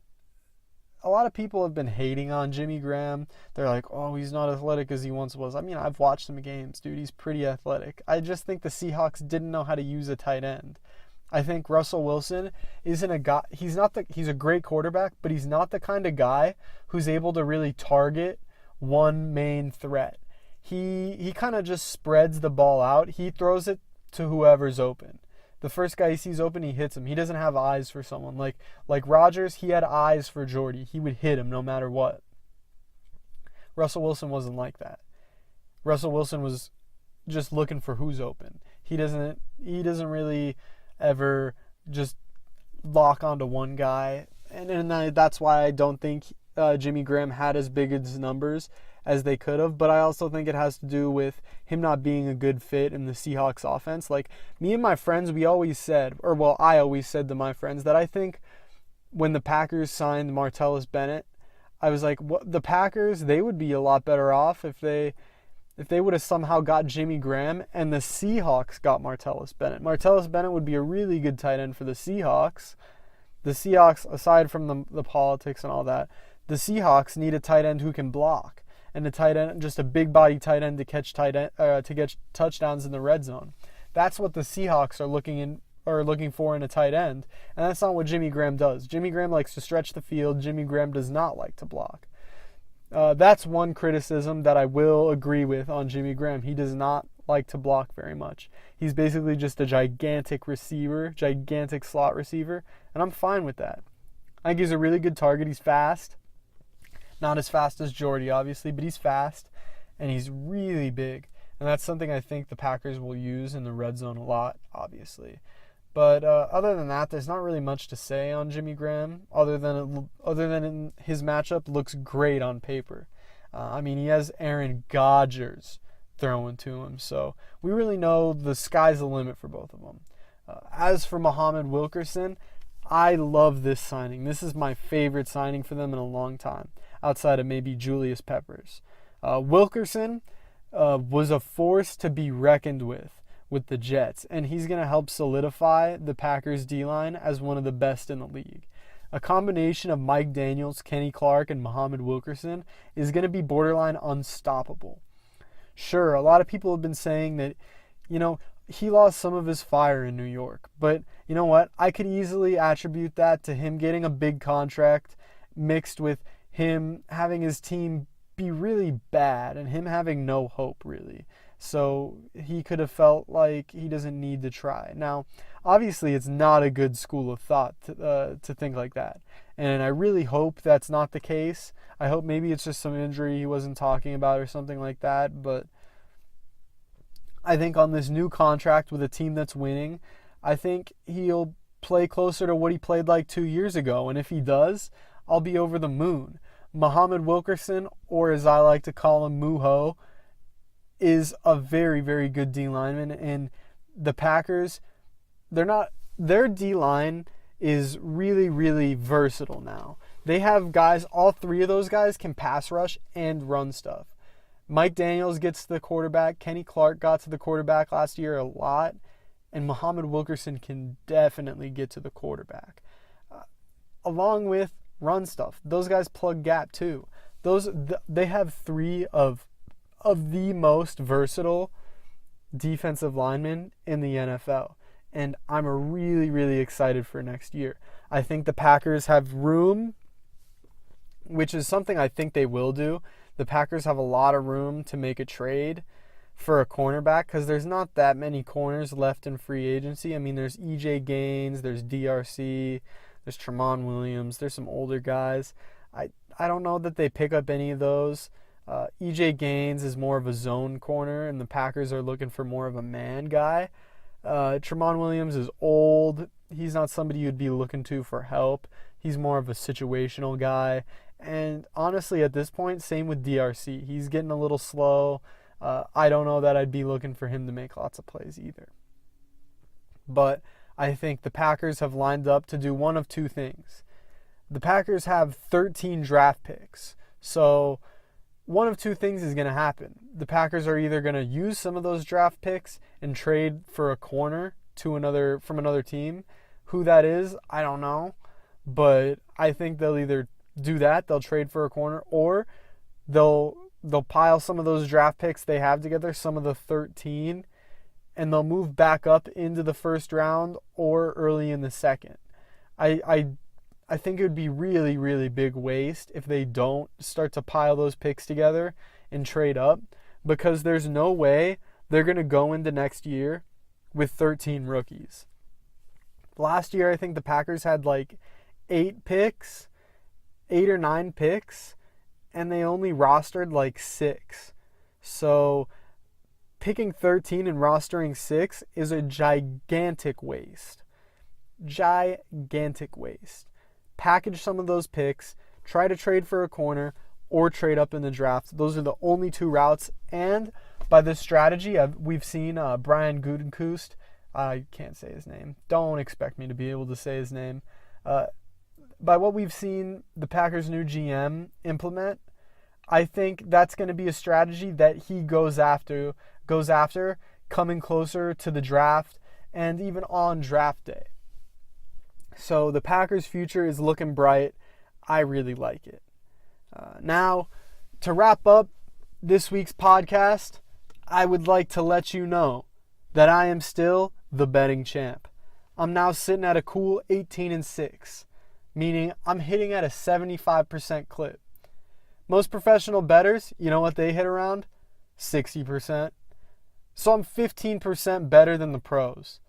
a lot of people have been hating on Jimmy Graham. They're like, oh, he's not athletic as he once was. I mean, I've watched him games, dude. He's pretty athletic. I just think the Seahawks didn't know how to use a tight end. I think Russell Wilson isn't a guy. He's a great quarterback, but he's not the kind of guy who's able to really target one main threat. He kind of just spreads the ball out. He throws it to whoever's open. The first guy he sees open, he hits him. He doesn't have eyes for someone. Like Rodgers, he had eyes for Jordy. He would hit him no matter what. Russell Wilson wasn't like that. Russell Wilson was just looking for who's open. He doesn't really ever just lock onto one guy. And that's why I don't think Jimmy Graham had as big as numbers as they could have. But I also think it has to do with him not being a good fit in the Seahawks offense. Like, me and my friends, I always said to my friends that I think when the Packers signed Martellus Bennett, I was like, the Packers, they would be a lot better off if they would have somehow got Jimmy Graham and the Seahawks got Martellus Bennett. Martellus Bennett would be a really good tight end for the Seahawks. The Seahawks, aside from the politics and all that, the Seahawks need a tight end who can block, and a tight end, just a big body tight end to catch touchdowns in the red zone. That's what the Seahawks are looking for in a tight end, and that's not what Jimmy Graham does. Jimmy Graham likes to stretch the field. Jimmy Graham does not like to block. That's one criticism that I will agree with on Jimmy Graham. He does not like to block very much. He's basically just a gigantic slot receiver, and I'm fine with that. I think he's a really good target. He's fast. Not as fast as Jordy, obviously, but he's fast, and he's really big. And that's something I think the Packers will use in the red zone a lot, obviously. But other than that, there's not really much to say on Jimmy Graham other than in his matchup looks great on paper. I mean, he has Aaron Rodgers throwing to him, so we really know the sky's the limit for both of them. As for Muhammad Wilkerson, I love this signing. This is my favorite signing for them in a long time, outside of maybe Julius Peppers. Wilkerson was a force to be reckoned with the Jets, and he's going to help solidify the Packers D-line as one of the best in the league. A combination of Mike Daniels, Kenny Clark, and Muhammad Wilkerson is going to be borderline unstoppable. Sure, a lot of people have been saying that, he lost some of his fire in New York, but you know what? I could easily attribute that to him getting a big contract mixed with him having his team be really bad and him having no hope, really. So he could have felt like he doesn't need to try. Now, obviously, it's not a good school of thought to think like that. And I really hope that's not the case. I hope maybe it's just some injury he wasn't talking about or something like that. But I think on this new contract with a team that's winning, I think he'll play closer to what he played like 2 years ago. And if he does, I'll be over the moon. Muhammad Wilkerson, or as I like to call him, Muho, is a very, very good D lineman, and the Packers, their D line is really, really versatile now. They have guys, all three of those guys can pass rush and run stuff. Mike Daniels gets to the quarterback, Kenny Clark got to the quarterback last year a lot, and Muhammad Wilkerson can definitely get to the quarterback. Along with run stuff. Those guys plug gap too. They have three of the most versatile defensive linemen in the NFL. And I'm really, really excited for next year. I think the Packers have room, which is something I think they will do. The Packers have a lot of room to make a trade for a cornerback because there's not that many corners left in free agency. I mean, there's E.J. Gaines, there's DRC, there's Tramon Williams, there's some older guys. I don't know that they pick up any of those. E.J. Gaines is more of a zone corner, and the Packers are looking for more of a man guy. Tramon Williams is old. He's not somebody you'd be looking to for help. He's more of a situational guy. And honestly, at this point, same with DRC. He's getting a little slow. I don't know that I'd be looking for him to make lots of plays either. But I think the Packers have lined up to do one of two things. The Packers have 13 draft picks. So one of two things is going to happen. The Packers are either going to use some of those draft picks and trade for a corner from another team. Who that is, I don't know. But I think they'll either do that, they'll trade for a corner, or they'll pile some of those draft picks they have together, some of the 13, and they'll move back up into the first round or early in the second. I think it would be really, really big waste if they don't start to pile those picks together and trade up, because there's no way they're going to go into next year with 13 rookies. Last year, I think the Packers had like 8 or 9 picks, and they only rostered like 6. So picking 13 and rostering 6 is a gigantic waste. Gigantic waste. Package some of those picks, try to trade for a corner, or trade up in the draft. Those are the only two routes. And by this strategy, we've seen Brian Gutekunst. I can't say his name. Don't expect me to be able to say his name. By what we've seen the Packers' new GM implement, I think that's going to be a strategy that he goes after coming closer to the draft and even on draft day. So the Packers' future is looking bright. I really like it. Now, to wrap up this week's podcast, I would like to let you know that I am still the betting champ. I'm now sitting at a cool 18-6, meaning I'm hitting at a 75% clip. Most professional bettors, you know what they hit around? 60%. So I'm 15% better than the pros.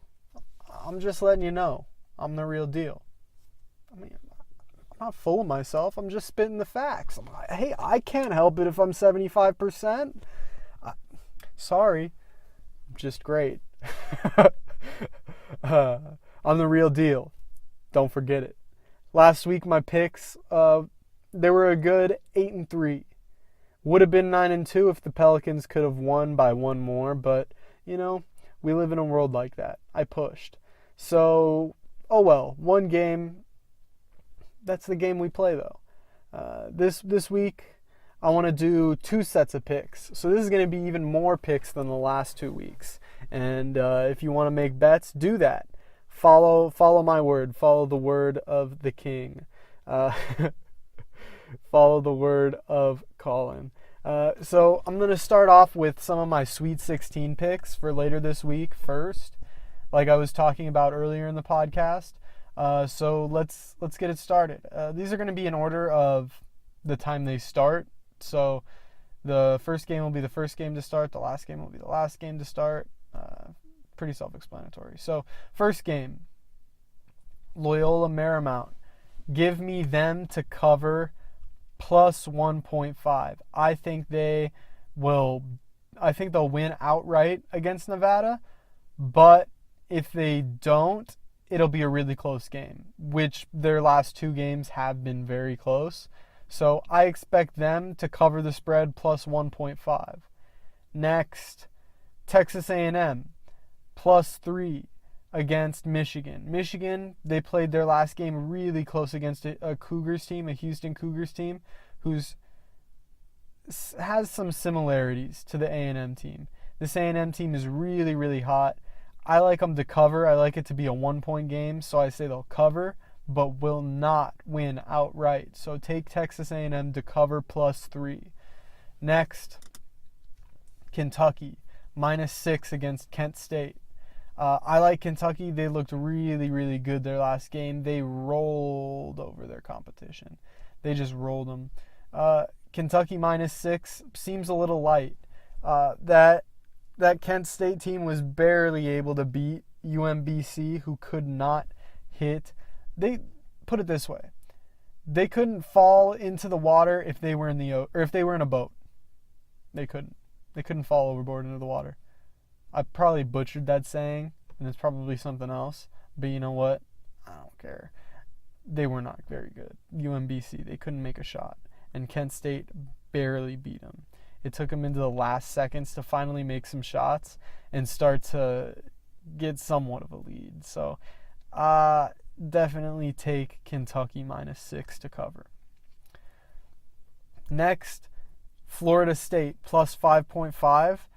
I'm just letting you know. I'm the real deal. I mean, I'm not full of myself. I'm just spitting the facts. Hey, I can't help it if I'm 75%. Sorry. I'm just great. I'm the real deal. Don't forget it. Last week, my picks, they were a good 8-3. Would have been 9-2 if the Pelicans could have won by one more, but, we live in a world like that. I pushed. So, oh well, one game. That's the game we play, though. This week, I want to do 2 sets of picks. So this is going to be even more picks than the last 2 weeks. And if you want to make bets, do that. Follow my word. Follow the word of the king. Follow the word of Colin. So I'm going to start off with some of my Sweet 16 picks for later this week first, like I was talking about earlier in the podcast. So let's get it started. These are going to be in order of the time they start. So the first game will be the first game to start. The last game will be the last game to start. Pretty self-explanatory. So first game, Loyola Marymount. Give me them to cover plus 1.5. I think they'll win outright against Nevada, but if they don't, it'll be a really close game, which their last 2 games have been very close. So I expect them to cover the spread plus 1.5. Next, Texas A&M plus 3 against Michigan. Michigan, they played their last game really close against a Cougars team, a Houston Cougars team, has some similarities to the A&M team. This A&M team is really, really hot. I like them to cover. I like it to be a 1-point game, so I say they'll cover, but will not win outright. So take Texas A&M to cover plus 3. Next, Kentucky, -6 against Kent State. I like Kentucky. They looked really, really good their last game. They rolled over their competition. They just rolled them. Kentucky -6 seems a little light. That Kent State team was barely able to beat UMBC, who could not hit. They put it this way: they couldn't fall into the water if they were in a boat. They couldn't. They couldn't fall overboard into the water. I probably butchered that saying, and it's probably something else. But you know what? I don't care. They were not very good. UMBC, they couldn't make a shot. And Kent State barely beat them. It took them into the last seconds to finally make some shots and start to get somewhat of a lead. So definitely take Kentucky -6 to cover. Next, Florida State plus 5.5.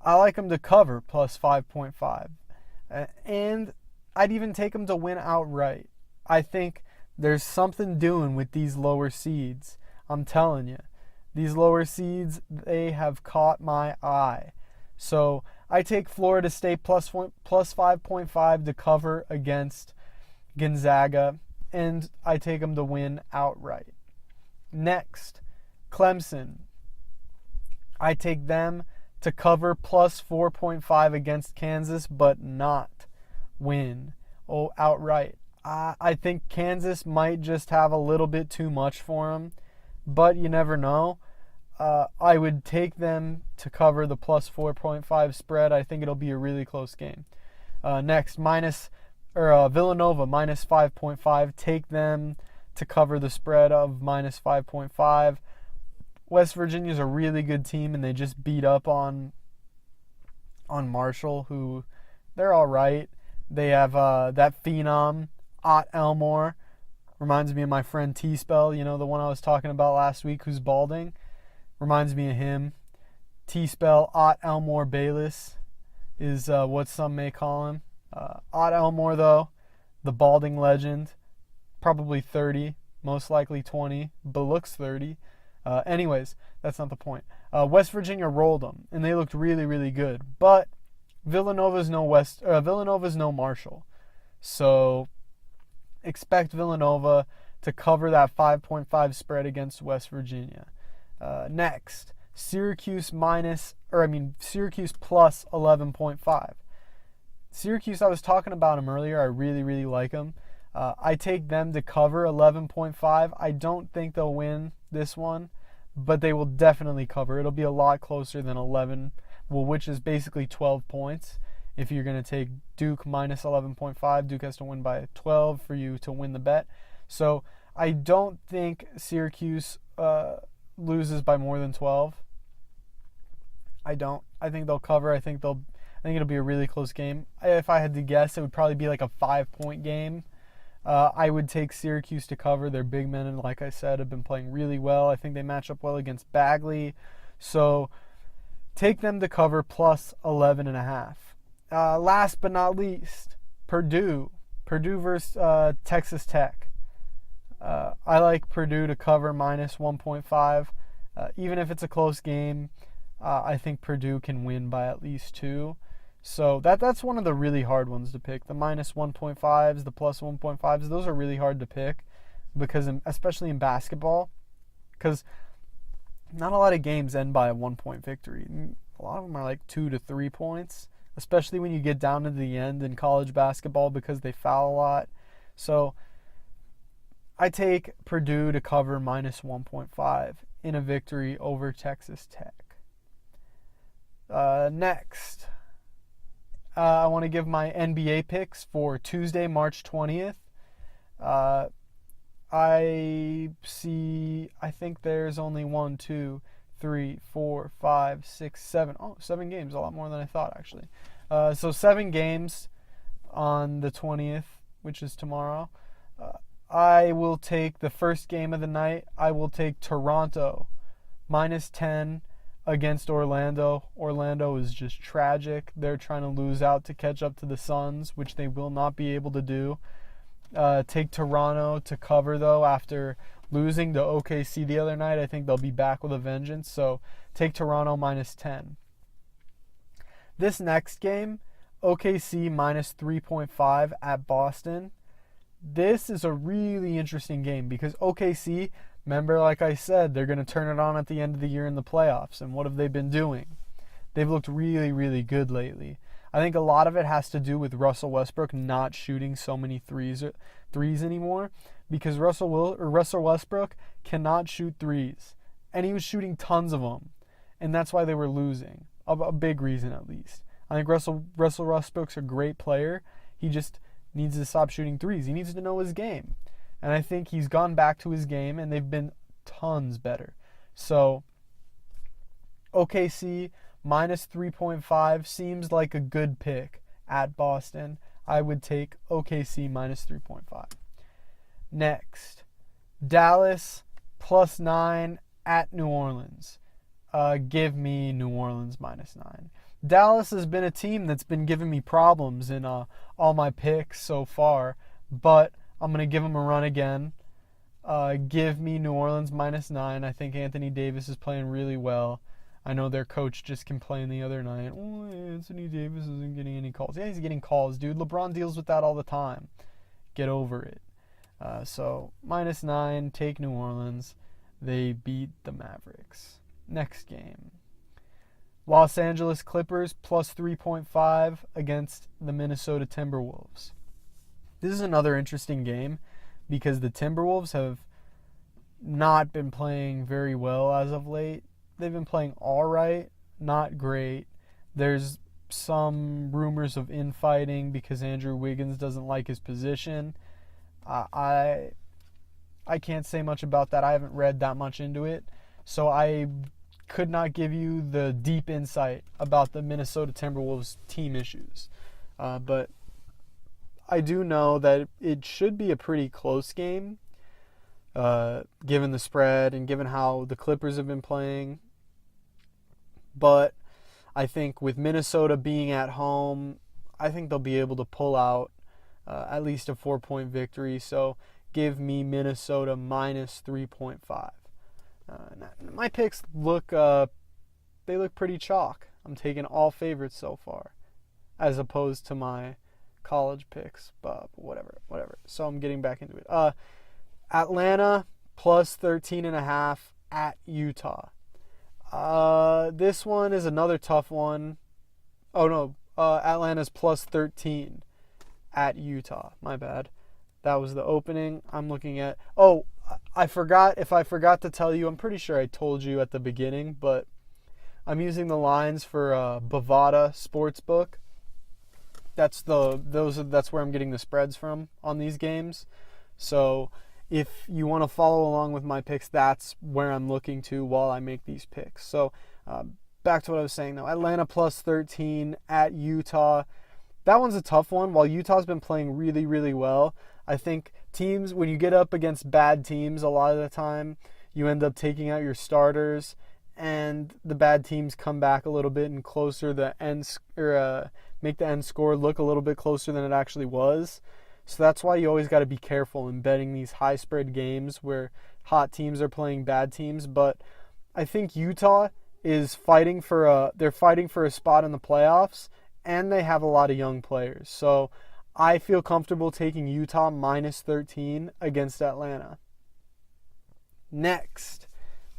I like them to cover plus 5.5. And I'd even take them to win outright. I think there's something doing with these lower seeds. I'm telling you. These lower seeds, they have caught my eye. So I take Florida State plus 5.5 to cover against Gonzaga, and I take them to win outright. Next, Clemson. I take them to cover plus 4.5 against Kansas, but not win outright. I think Kansas might just have a little bit too much for them, but you never know. I would take them to cover the plus 4.5 spread. I think it'll be a really close game. Next, Villanova minus 5.5. Take them to cover the spread of minus 5.5. West Virginia's a really good team, and they just beat up on Marshall, who they're all right. They have that phenom, Ott Elmore. Reminds me of my friend T-Spell, the one I was talking about last week who's balding. Reminds me of him. T-Spell, Ott Elmore Bayless is what some may call him. Ott Elmore, though, the balding legend, probably 30, most likely 20, but looks 30. Anyways, that's not the point. West Virginia rolled them, and they looked really, really good. But Villanova's no Marshall. So expect Villanova to cover that 5.5 spread against West Virginia. Next, Syracuse plus 11.5. Syracuse, I was talking about them earlier. I really, really like them. I take them to cover 11.5. I don't think they'll win this one, but they will definitely cover. It'll be a lot closer than 11, which is basically 12 points. If you're going to take Duke minus 11.5, Duke has to win by 12 for you to win the bet. So I don't think Syracuse loses by more than 12. I don't. I think they'll cover. I think it'll be a really close game. If I had to guess, it would probably be like a 5-point game. I would take Syracuse to cover. Their big men, and like I said, have been playing really well. I think they match up well against Bagley. So take them to cover plus 11.5. Last but not least, Purdue. Purdue versus Texas Tech. I like Purdue to cover minus 1.5. Even if it's a close game, I think Purdue can win by at least 2. So that's one of the really hard ones to pick. The minus 1.5s, the plus 1.5s, those are really hard to pick because especially in basketball, because not a lot of games end by a 1-point victory. A lot of them are like 2 to 3 points, especially when you get down to the end in college basketball because they foul a lot. So I take Purdue to cover minus 1.5 in a victory over Texas Tech. Next, I want to give my NBA picks for Tuesday, March 20th. I think there's only 1, 2, 3, 4, 5, 6, 7. 7 games, a lot more than I thought, actually. So 7 games on the 20th, which is tomorrow. I will take the first game of the night. I will take Toronto minus 10 against Orlando. Orlando is just tragic. They're trying to lose out to catch up to the Suns, which they will not be able to do. Take Toronto to cover, though, after losing to OKC the other night. I think they'll be back with a vengeance. So take Toronto minus 10. This next game, OKC minus 3.5 at Boston. This is a really interesting game because OKC, remember, like I said, they're going to turn it on at the end of the year in the playoffs. And what have they been doing? They've looked really, really good lately. I think a lot of it has to do with Russell Westbrook not shooting so many threes anymore because Russell Westbrook cannot shoot threes. And he was shooting tons of them. And that's why they were losing. A big reason, at least. I think Russell Westbrook's a great player. He just needs to stop shooting threes. He needs to know his game. And I think he's gone back to his game, and they've been tons better. So OKC minus 3.5 seems like a good pick at Boston. I would take OKC minus 3.5. Next, Dallas plus 9 at New Orleans. Give me New Orleans minus 9. Dallas has been a team that's been giving me problems in all my picks so far, but I'm going to give them a run again. Give me New Orleans minus 9. I think Anthony Davis is playing really well. I know their coach just complained the other night, Anthony Davis isn't getting any calls. Yeah, he's getting calls, dude. LeBron deals with that all the time. Get over it. So minus 9, take New Orleans. They beat the Mavericks. Next game. Los Angeles Clippers plus 3.5 against the Minnesota Timberwolves. This is another interesting game because the Timberwolves have not been playing very well as of late. They've been playing all right, not great. There's some rumors of infighting because Andrew Wiggins doesn't like his position. I can't say much about that. I haven't read that much into it, so I could not give you the deep insight about the Minnesota Timberwolves team issues. But I do know that it should be a pretty close game, given the spread and given how the Clippers have been playing. But I think with Minnesota being at home, I think they'll be able to pull out at least a 4-point victory. So give me Minnesota minus 3.5. My picks look pretty chalk. I'm taking all favorites so far, as opposed to my college picks, but whatever. So I'm getting back into it. Atlanta plus 13.5 at Utah. This one is another tough one. Atlanta's plus 13 at Utah. My bad. That was the opening. I'm looking at... I forgot to tell you, I'm pretty sure I told you at the beginning, but I'm using the lines for Bovada Sportsbook. That's where I'm getting the spreads from on these games. So if you want to follow along with my picks, that's where I'm looking to while I make these picks. So back to what I was saying, though. Atlanta plus 13 at Utah. That one's a tough one. While Utah's been playing really, really well, I think teams, when you get up against bad teams a lot of the time, you end up taking out your starters, and the bad teams come back a little bit and closer make the end score look a little bit closer than it actually was. So that's why you always got to be careful in betting these high spread games where hot teams are playing bad teams. But I think Utah is fighting for a spot in the playoffs, and they have a lot of young players. So I feel comfortable taking Utah minus 13 against Atlanta. Next,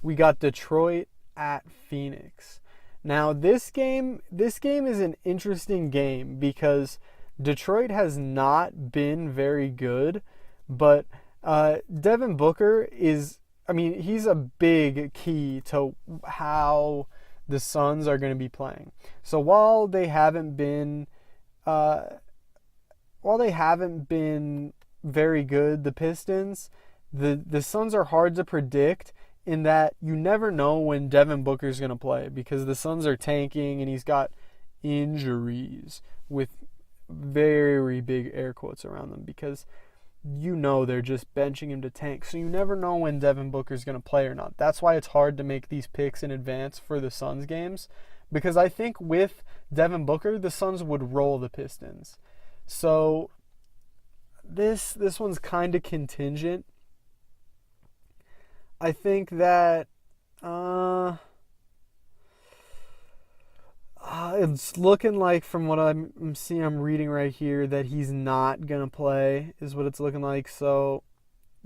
we got Detroit at Phoenix. Now this game is an interesting game because Detroit has not been very good, but Devin Booker he's a big key to how the Suns are going to be playing. So while they haven't been very good, the Pistons, the Suns are hard to predict in that you never know when Devin Booker's going to play because the Suns are tanking and he's got injuries with very big air quotes around them because they're just benching him to tank. So you never know when Devin Booker's going to play or not. That's why it's hard to make these picks in advance for the Suns games because I think with Devin Booker, the Suns would roll the Pistons. So this one's kind of contingent. I think that it's looking like from what I'm reading right here that he's not going to play is what it's looking like. So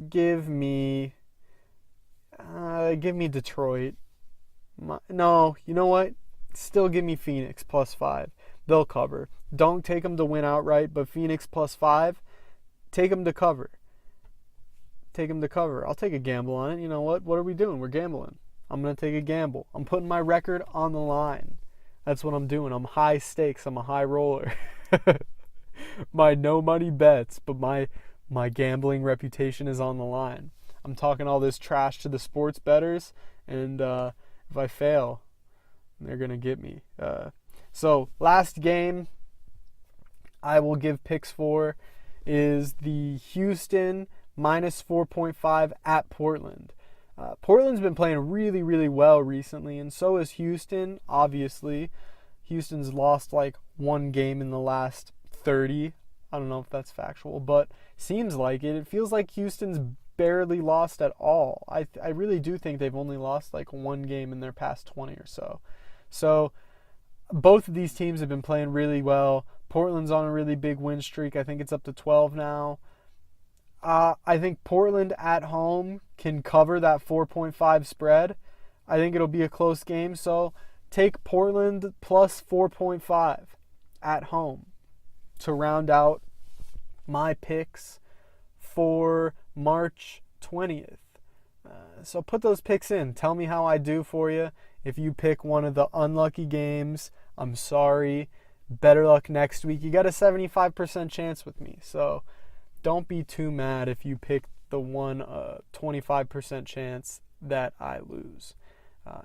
give me Detroit. No, you know what? Still give me Phoenix plus 5. They'll cover. Don't take them to win outright, but Phoenix plus 5, take them to cover. I'll take a gamble on it. You know what? What are we doing? We're gambling. I'm going to take a gamble. I'm putting my record on the line. That's what I'm doing. I'm high stakes. I'm a high roller. My no money bets, but my gambling reputation is on the line. I'm talking all this trash to the sports bettors, and if I fail, they're going to get me. So last game I will give picks for is the Houston minus 4.5 at Portland. Portland's been playing really, really well recently, and so is Houston, obviously. Houston's lost like one game in the last 30. I don't know if that's factual, but seems like it. It feels like Houston's barely lost at all. I really do think they've only lost like one game in their past 20 or so. So both of these teams have been playing really well. Portland's on a really big win streak. I think it's up to 12 now. I think Portland at home can cover that 4.5 spread. I think it'll be a close game. So take Portland plus 4.5 at home to round out my picks for March 20th. So put those picks in. Tell me how I do for you. If you pick one of the unlucky games, I'm sorry. Better luck next week. You got a 75% chance with me. So don't be too mad if you pick the 25% chance that I lose.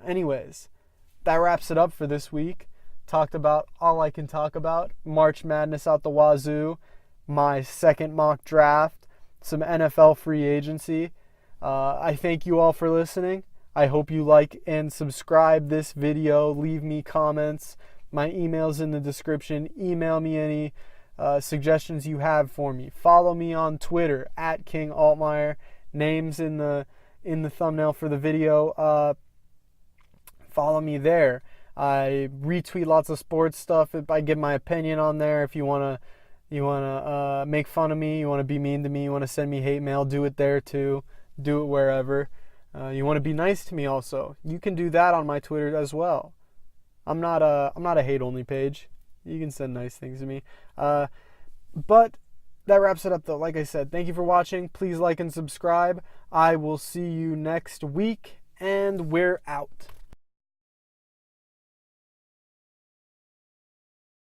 Anyways, that wraps it up for this week. Talked about all I can talk about. March Madness out the wazoo. My second mock draft. Some NFL free agency. I thank you all for listening. I hope you like and subscribe this video. Leave me comments. My email's in the description. Email me any suggestions you have for me. Follow me on Twitter at King Altmaier. Names in the thumbnail for the video. Follow me there. I retweet lots of sports stuff. If I give my opinion on there, if you wanna make fun of me, you wanna be mean to me, you wanna send me hate mail, do it there too. Do it wherever. You wanna be nice to me also. You can do that on my Twitter as well. I'm not a hate only page. You can send nice things to me. But that wraps it up though. Like I said, thank you for watching. Please like and subscribe. I will see you next week, and we're out.